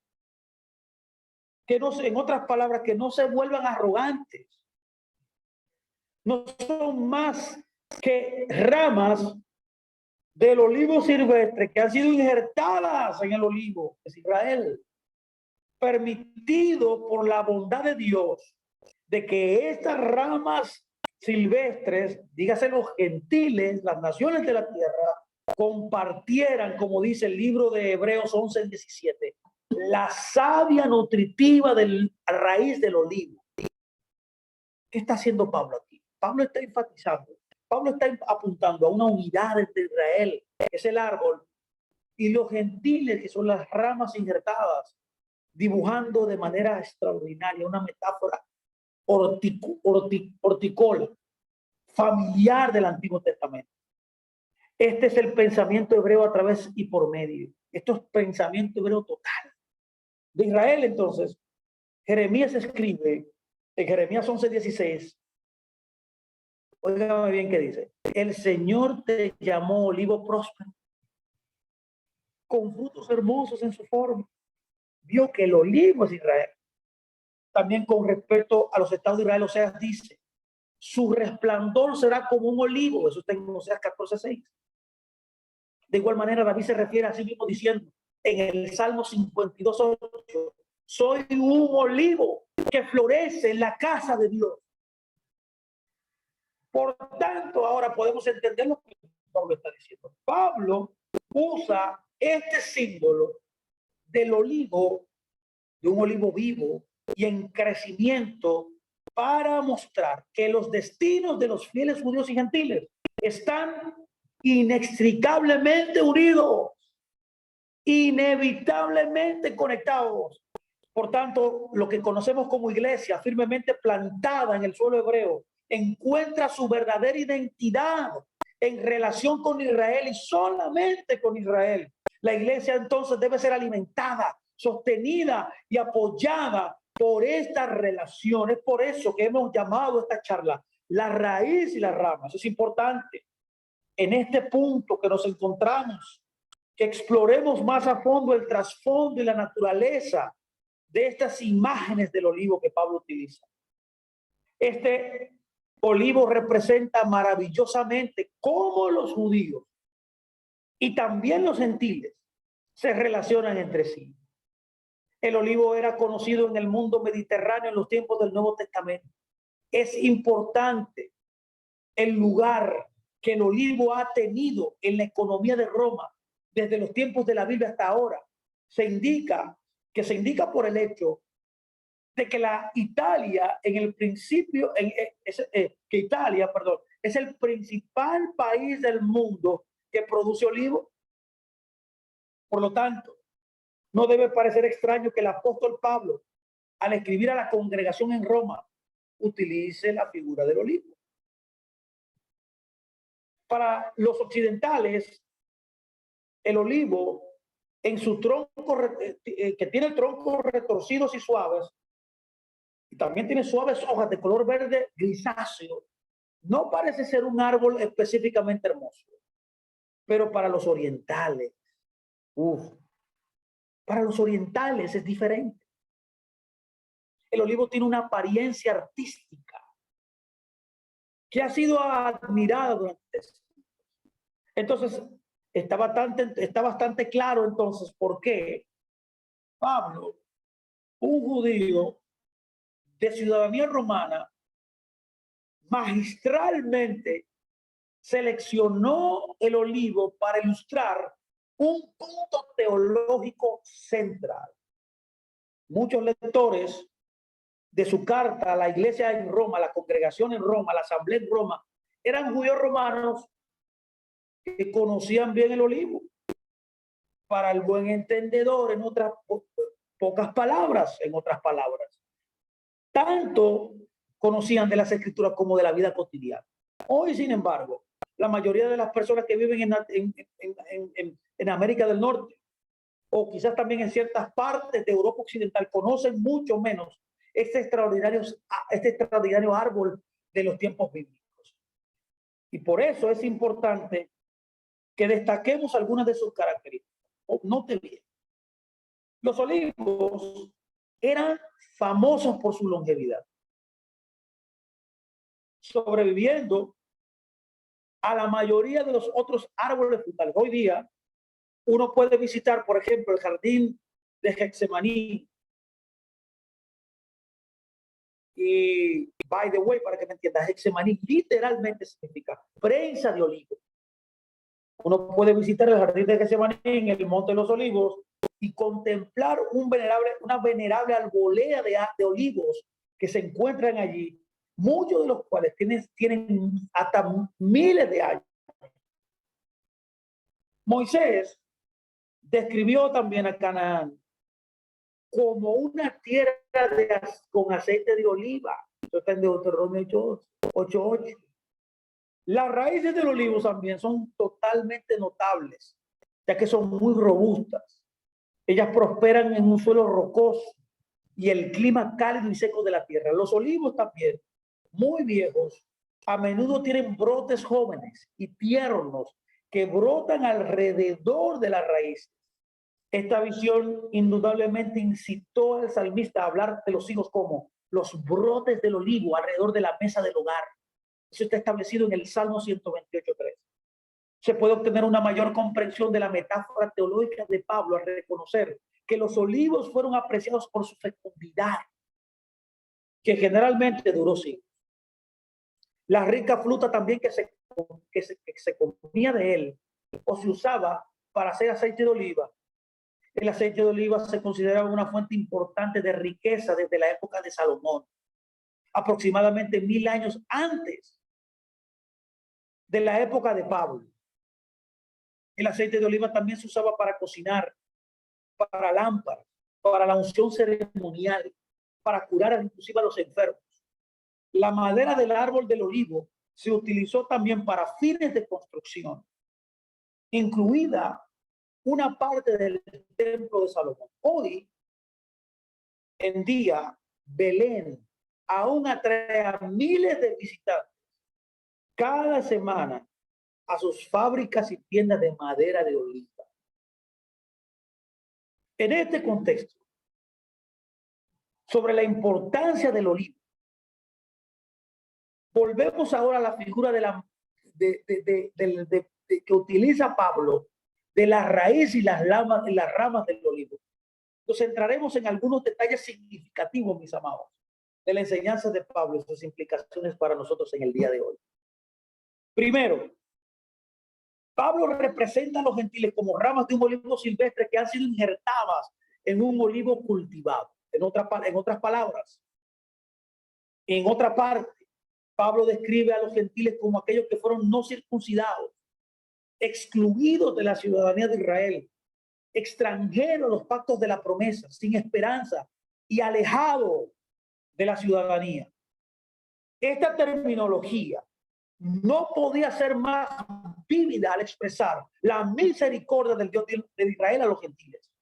que no se, en otras palabras, que no se vuelvan arrogantes. No son más que ramas del olivo silvestre que han sido injertadas en el olivo, es Israel, permitido por la bondad de Dios de que estas ramas silvestres, dígase los gentiles, las naciones de la tierra, compartieran, como dice el libro de Hebreos 11:17, la savia nutritiva de la raíz del olivo. ¿Qué está haciendo Pablo aquí? Pablo está enfatizando, Pablo está apuntando a una unidad entre Israel, que es el árbol, y los gentiles, que son las ramas injertadas, dibujando de manera extraordinaria una metáfora hortícola, familiar del Antiguo Testamento. Este es el pensamiento hebreo a través y por medio. Esto es pensamiento hebreo total. De Israel, entonces, Jeremías escribe en Jeremías 11:16, óigame bien qué dice: el Señor te llamó olivo próspero, con frutos hermosos en su forma. Vio que el olivo es Israel. También con respecto a los estados de Israel, Oseas dice: su resplandor será como un olivo. Eso está en Oseas 14:6. De igual manera, David se refiere a sí mismo diciendo en el Salmo 52:8: soy un olivo que florece en la casa de Dios. Por tanto, ahora podemos entender lo que Pablo está diciendo. Pablo usa este símbolo del olivo, de un olivo vivo y en crecimiento, para mostrar que los destinos de los fieles judíos y gentiles están inextricablemente unidos, inevitablemente conectados. Por tanto, lo que conocemos como iglesia firmemente plantada en el suelo hebreo encuentra su verdadera identidad en relación con Israel y solamente con Israel. La iglesia entonces debe ser alimentada, sostenida y apoyada por estas relaciones. Por eso que hemos llamado esta charla la raíz y las ramas. Eso es importante. En este punto que nos encontramos, que exploremos más a fondo el trasfondo y la naturaleza de estas imágenes del olivo que Pablo utiliza. Este olivo representa maravillosamente cómo los judíos y también los gentiles se relacionan entre sí. El olivo era conocido en el mundo mediterráneo en los tiempos del Nuevo Testamento. Es importante el lugar que el olivo ha tenido en la economía de Roma desde los tiempos de la Biblia hasta ahora. Se indica por el hecho de que Italia en el principio, que Italia, perdón, es el principal país del mundo que produce olivo. Por lo tanto, no debe parecer extraño que el apóstol Pablo, al escribir a la congregación en Roma, utilice la figura del olivo. Para los occidentales, el olivo, en su tronco, que tiene el tronco retorcidos y suaves, y también tiene suaves hojas de color verde grisáceo, no parece ser un árbol específicamente hermoso. Pero para los orientales, para los orientales es diferente. El olivo tiene una apariencia artística que ha sido admirada durante siglos. Entonces, está bastante claro entonces por qué Pablo, un judío de ciudadanía romana, magistralmente seleccionó el olivo para ilustrar un punto teológico central. Muchos lectores de su carta a la iglesia en Roma, la congregación en Roma, la asamblea en Roma, eran judíos romanos que conocían bien el olivo. Para el buen entendedor, en otras pocas palabras, tanto conocían de las escrituras como de la vida cotidiana. Hoy, sin embargo, la mayoría de las personas que viven en América del Norte, o quizás también en ciertas partes de Europa Occidental, conocen mucho menos este extraordinario árbol de los tiempos bíblicos. Y por eso es importante que destaquemos algunas de sus características. Note bien, los olivos eran famosos por su longevidad, sobreviviendo a la mayoría de los otros árboles frutales. Hoy día, uno puede visitar, por ejemplo, el jardín de Getsemaní. Y, by the way, para que me entiendas, Getsemaní literalmente significa prensa de olivo. Uno puede visitar el jardín de Getsemaní en el Monte de los Olivos y contemplar una venerable arboleda de olivos que se encuentran allí, muchos de los cuales tienen hasta miles de años. Moisés describió también a Canaán como una tierra con aceite de oliva. Eso está en Deuteronomio 8:8. Las raíces del olivo también son totalmente notables, ya que son muy robustas. Ellas prosperan en un suelo rocoso y el clima cálido y seco de la tierra. Los olivos también, muy viejos, a menudo tienen brotes jóvenes y tiernos que brotan alrededor de la raíz. Esta visión indudablemente incitó al salmista a hablar de los hijos como los brotes del olivo alrededor de la mesa del hogar. Eso está establecido en el Salmo 128:3. Se puede obtener una mayor comprensión de la metáfora teológica de Pablo al reconocer que los olivos fueron apreciados por su fecundidad, que generalmente duró siglos. La rica fruta también que se comía de él o se usaba para hacer aceite de oliva. El aceite de oliva se consideraba una fuente importante de riqueza desde la época de Salomón, aproximadamente 1000 años antes de la época de Pablo. El aceite de oliva también se usaba para cocinar, para lámparas, para la unción ceremonial, para curar inclusive a los enfermos. La madera del árbol del olivo se utilizó también para fines de construcción, incluida una parte del templo de Salomón. Hoy en día, Belén aún atrae a miles de visitantes cada semana a sus fábricas y tiendas de madera de oliva. En este contexto, sobre la importancia del olivo, volvemos ahora a la figura que utiliza Pablo de la raíz y las ramas del olivo. Nos centraremos en algunos detalles significativos, mis amados, de la enseñanza de Pablo y sus implicaciones para nosotros en el día de hoy. Primero, Pablo representa a los gentiles como ramas de un olivo silvestre que han sido injertadas en un olivo cultivado. En otra parte, Pablo describe a los gentiles como aquellos que fueron no circuncidados, excluidos de la ciudadanía de Israel, extranjeros a los pactos de la promesa, sin esperanza y alejados de la ciudadanía. Esta terminología no podía ser más vívida al expresar la misericordia del Dios de Israel a los gentiles.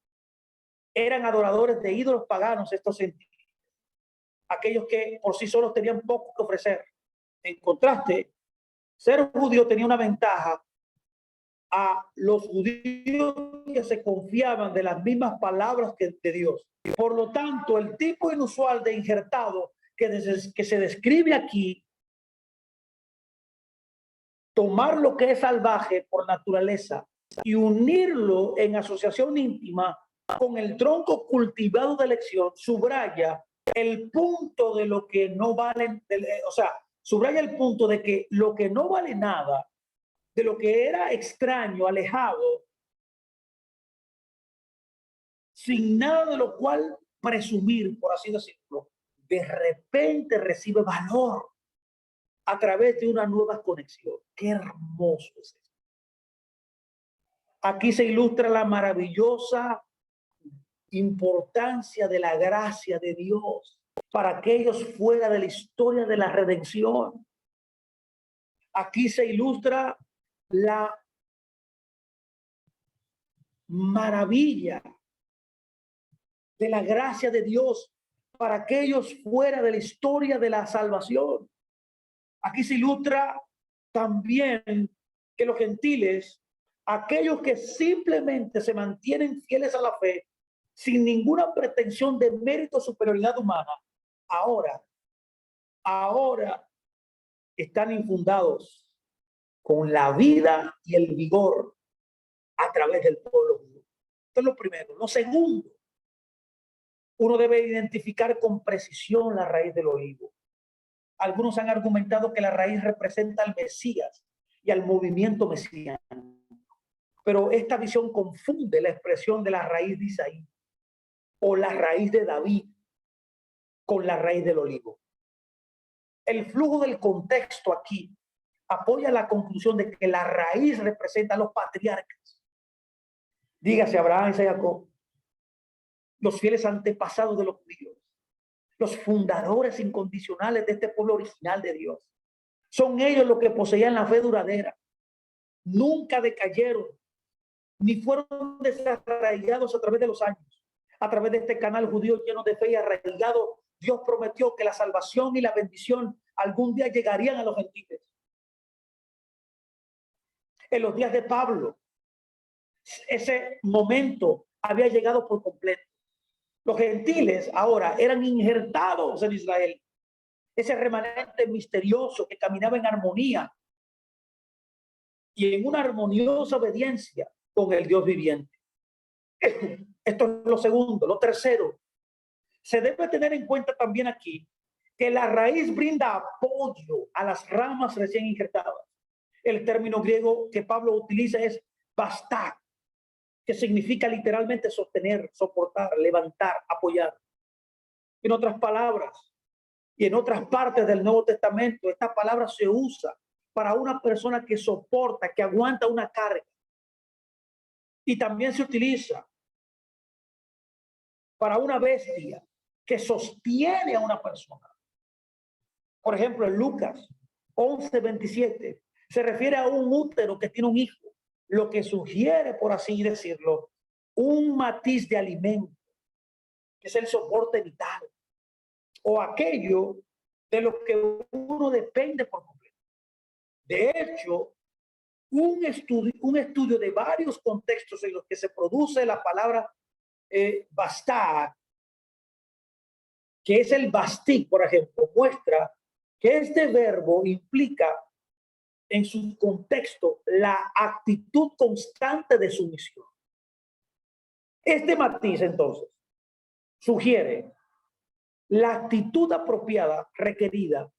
Eran adoradores de ídolos paganos estos gentiles, aquellos que por sí solos tenían poco que ofrecer. En contraste, ser judío tenía una ventaja a los judíos que se confiaban de las mismas palabras que de Dios. Por lo tanto, el tipo inusual de injertado que se describe aquí, tomar lo que es salvaje por naturaleza y unirlo en asociación íntima con el tronco cultivado de elección, subraya el punto de lo que no vale, subraya el punto de que lo que no vale nada, de lo que era extraño, alejado, sin nada de lo cual presumir, por así decirlo, de repente recibe valor a través de una nueva conexión. Qué hermoso es esto. Aquí se ilustra la maravillosa importancia de la gracia de Dios para aquellos fuera de la historia de la redención. Aquí se ilustra la maravilla de la gracia de Dios para aquellos fuera de la historia de la salvación. Aquí se ilustra también que los gentiles, aquellos que simplemente se mantienen fieles a la fe, sin ninguna pretensión de mérito o superioridad humana, ahora están infundados con la vida y el vigor a través del pueblo judío. Esto es lo primero. Lo segundo, uno debe identificar con precisión la raíz del olivo. Algunos han argumentado que la raíz representa al Mesías y al movimiento mesiánico, pero esta visión confunde la expresión de la raíz de Isaí o la raíz de David con la raíz del olivo. El flujo del contexto aquí apoya la conclusión de que la raíz representa a los patriarcas. Dígase Abraham y Jacob, los fieles antepasados de los judíos, los fundadores incondicionales de este pueblo original de Dios. Son ellos los que poseían la fe duradera. Nunca decayeron, ni fueron desarraigados a través de los años. A través de este canal judío lleno de fe y arraigado, Dios prometió que la salvación y la bendición algún día llegarían a los gentiles. En los días de Pablo, ese momento había llegado por completo. Los gentiles ahora eran injertados en Israel. Ese remanente misterioso que caminaba en armonía y en una armoniosa obediencia con el Dios viviente. Esto es lo segundo. Lo tercero, se debe tener en cuenta también aquí que la raíz brinda apoyo a las ramas recién injertadas. El término griego que Pablo utiliza es bastar, que significa literalmente sostener, soportar, levantar, apoyar. En otras palabras, y en otras partes del Nuevo Testamento, esta palabra se usa para una persona que soporta, que aguanta una carga. Y también se utiliza para una bestia que sostiene a una persona. Por ejemplo, en Lucas 11:27 se refiere a un útero que tiene un hijo, lo que sugiere, por así decirlo, un matiz de alimento, que es el soporte vital, o aquello de lo que uno depende por completo. De hecho, un estudio de varios contextos en los que se produce la palabra bastar, que es el bastic, por ejemplo, muestra que este verbo implica en su contexto la actitud constante de sumisión. Este matiz, entonces, sugiere la actitud apropiada requerida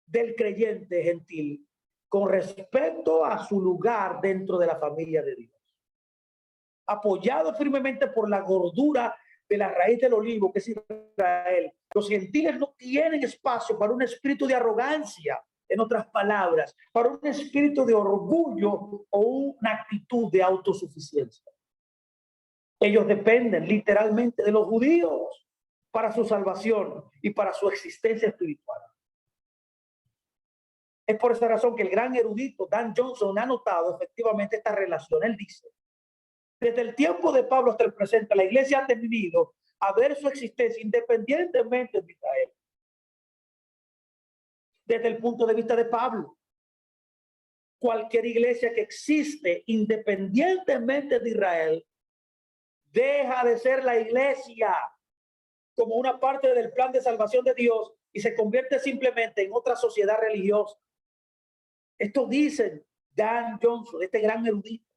del creyente gentil con respecto a su lugar dentro de la familia de Dios. Apoyado firmemente por la gordura de la raíz del olivo, que es Israel, los gentiles no tienen espacio para un espíritu de arrogancia, en otras palabras, para un espíritu de orgullo o una actitud de autosuficiencia. Ellos dependen literalmente de los judíos para su salvación y para su existencia espiritual. Es por esa razón que el gran erudito Dan Johnson ha notado efectivamente esta relación. Él dice, desde el tiempo de Pablo hasta el presente, la iglesia ha tenido a ver su existencia independientemente de Israel. Desde el punto de vista de Pablo, cualquier iglesia que existe independientemente de Israel deja de ser la iglesia como una parte del plan de salvación de Dios y se convierte simplemente en otra sociedad religiosa. Esto dice Dan Johnson, este gran erudito.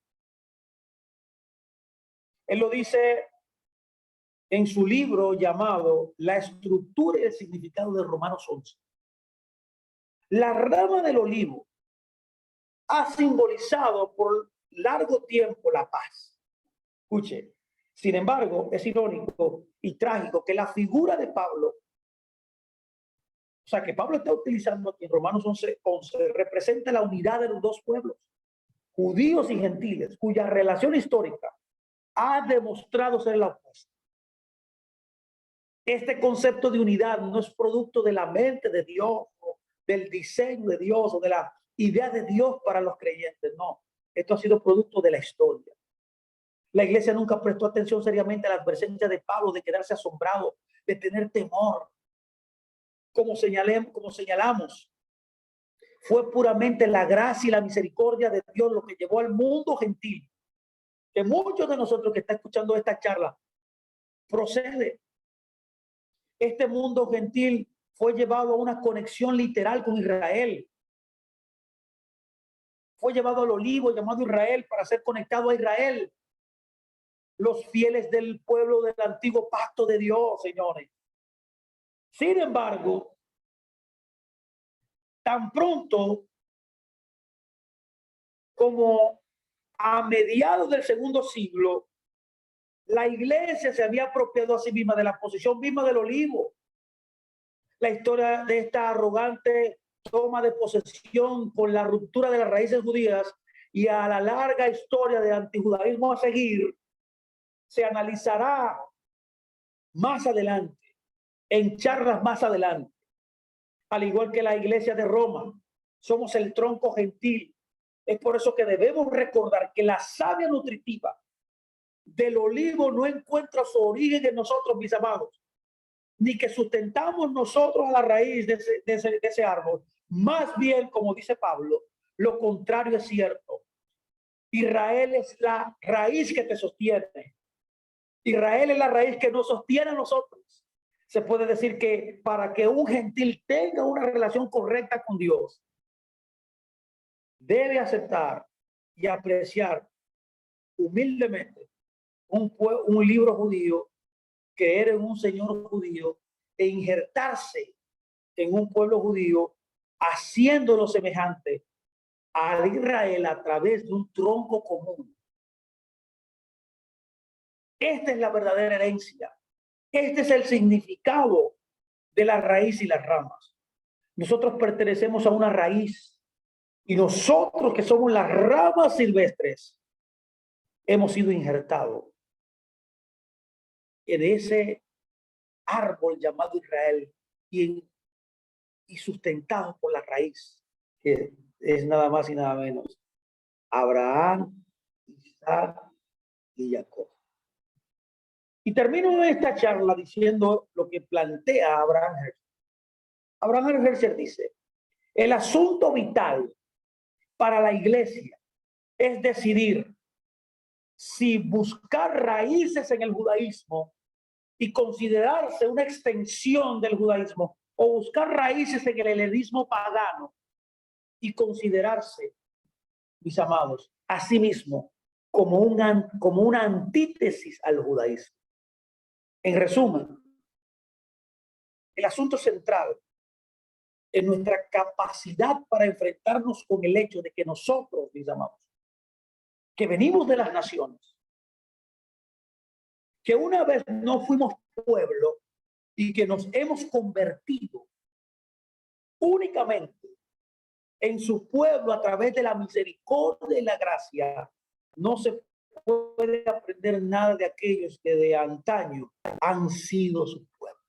Él lo dice en su libro llamado La estructura y el significado de Romanos 11. La rama del olivo ha simbolizado por largo tiempo la paz. Escuche, sin embargo, es irónico y trágico que la figura de Pablo, o sea, que Pablo está utilizando aquí en Romanos 11, representa la unidad de los dos pueblos, judíos y gentiles, cuya relación histórica ha demostrado ser la opuesta. Este concepto de unidad no es producto de la mente de Dios, o del diseño de Dios, o de la idea de Dios para los creyentes. No, esto ha sido producto de la historia. La iglesia nunca prestó atención seriamente a la advertencia de Pablo de quedarse asombrado, de tener temor. Como señalamos, fue puramente la gracia y la misericordia de Dios lo que llevó al mundo gentil, que muchos de nosotros que están escuchando esta charla procede. Este mundo gentil fue llevado a una conexión literal con Israel. fue llevado al olivo llamado Israel para ser conectado a Israel. Los fieles del pueblo del antiguo pacto de Dios, señores. Sin embargo, tan pronto como a mediados del segundo siglo, la iglesia se había apropiado a sí misma de la posición misma del olivo. La historia de esta arrogante toma de posesión con la ruptura de las raíces judías y a la larga historia de antijudaísmo a seguir se analizará más adelante, en charlas más adelante. Al igual que la iglesia de Roma, somos el tronco gentil. Es por eso que debemos recordar que la savia nutritiva del olivo no encuentra su origen en nosotros, mis amados, ni que sustentamos nosotros a la raíz de ese árbol. Más bien, como dice Pablo, lo contrario es cierto. Israel es la raíz que te sostiene. Israel es la raíz que nos sostiene a nosotros. Se puede decir que para que un gentil tenga una relación correcta con Dios, debe aceptar y apreciar humildemente un libro judío, creer en un Señor judío e injertarse en un pueblo judío, haciéndolo semejante a Israel a través de un tronco común. Esta es la verdadera herencia. Este es el significado de la raíz y las ramas. Nosotros pertenecemos a una raíz y nosotros que somos las ramas silvestres hemos sido injertados en ese árbol llamado Israel y sustentados por la raíz, que es nada más y nada menos Abraham, Isaac y Jacob. Y termino esta charla diciendo lo que plantea Abraham Herzl. Abraham Herzl dice: el asunto vital para la iglesia es decidir si buscar raíces en el judaísmo y considerarse una extensión del judaísmo, o buscar raíces en el helenismo pagano y considerarse, mis amados, a sí mismo como una antítesis al judaísmo. En resumen, el asunto central es nuestra capacidad para enfrentarnos con el hecho de que nosotros, mis amados, que venimos de las naciones, que una vez no fuimos pueblo y que nos hemos convertido únicamente en su pueblo a través de la misericordia y la gracia, no se puede aprender nada de aquellos que de antaño han sido su pueblo.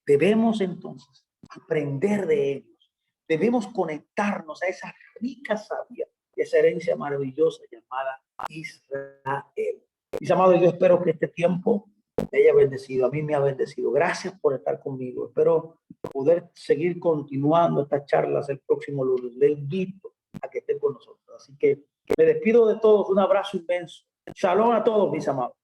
Debemos entonces aprender de ellos. Debemos conectarnos a esa rica savia, esa herencia maravillosa llamada Israel. Mis amados, yo espero que este tiempo te haya bendecido. A mí me ha bendecido. Gracias por estar conmigo. Espero poder seguir continuando estas charlas el próximo lunes. Le invito a que esté con nosotros. Así que me despido de todos. Un abrazo inmenso. Shalom a todos, mis amados.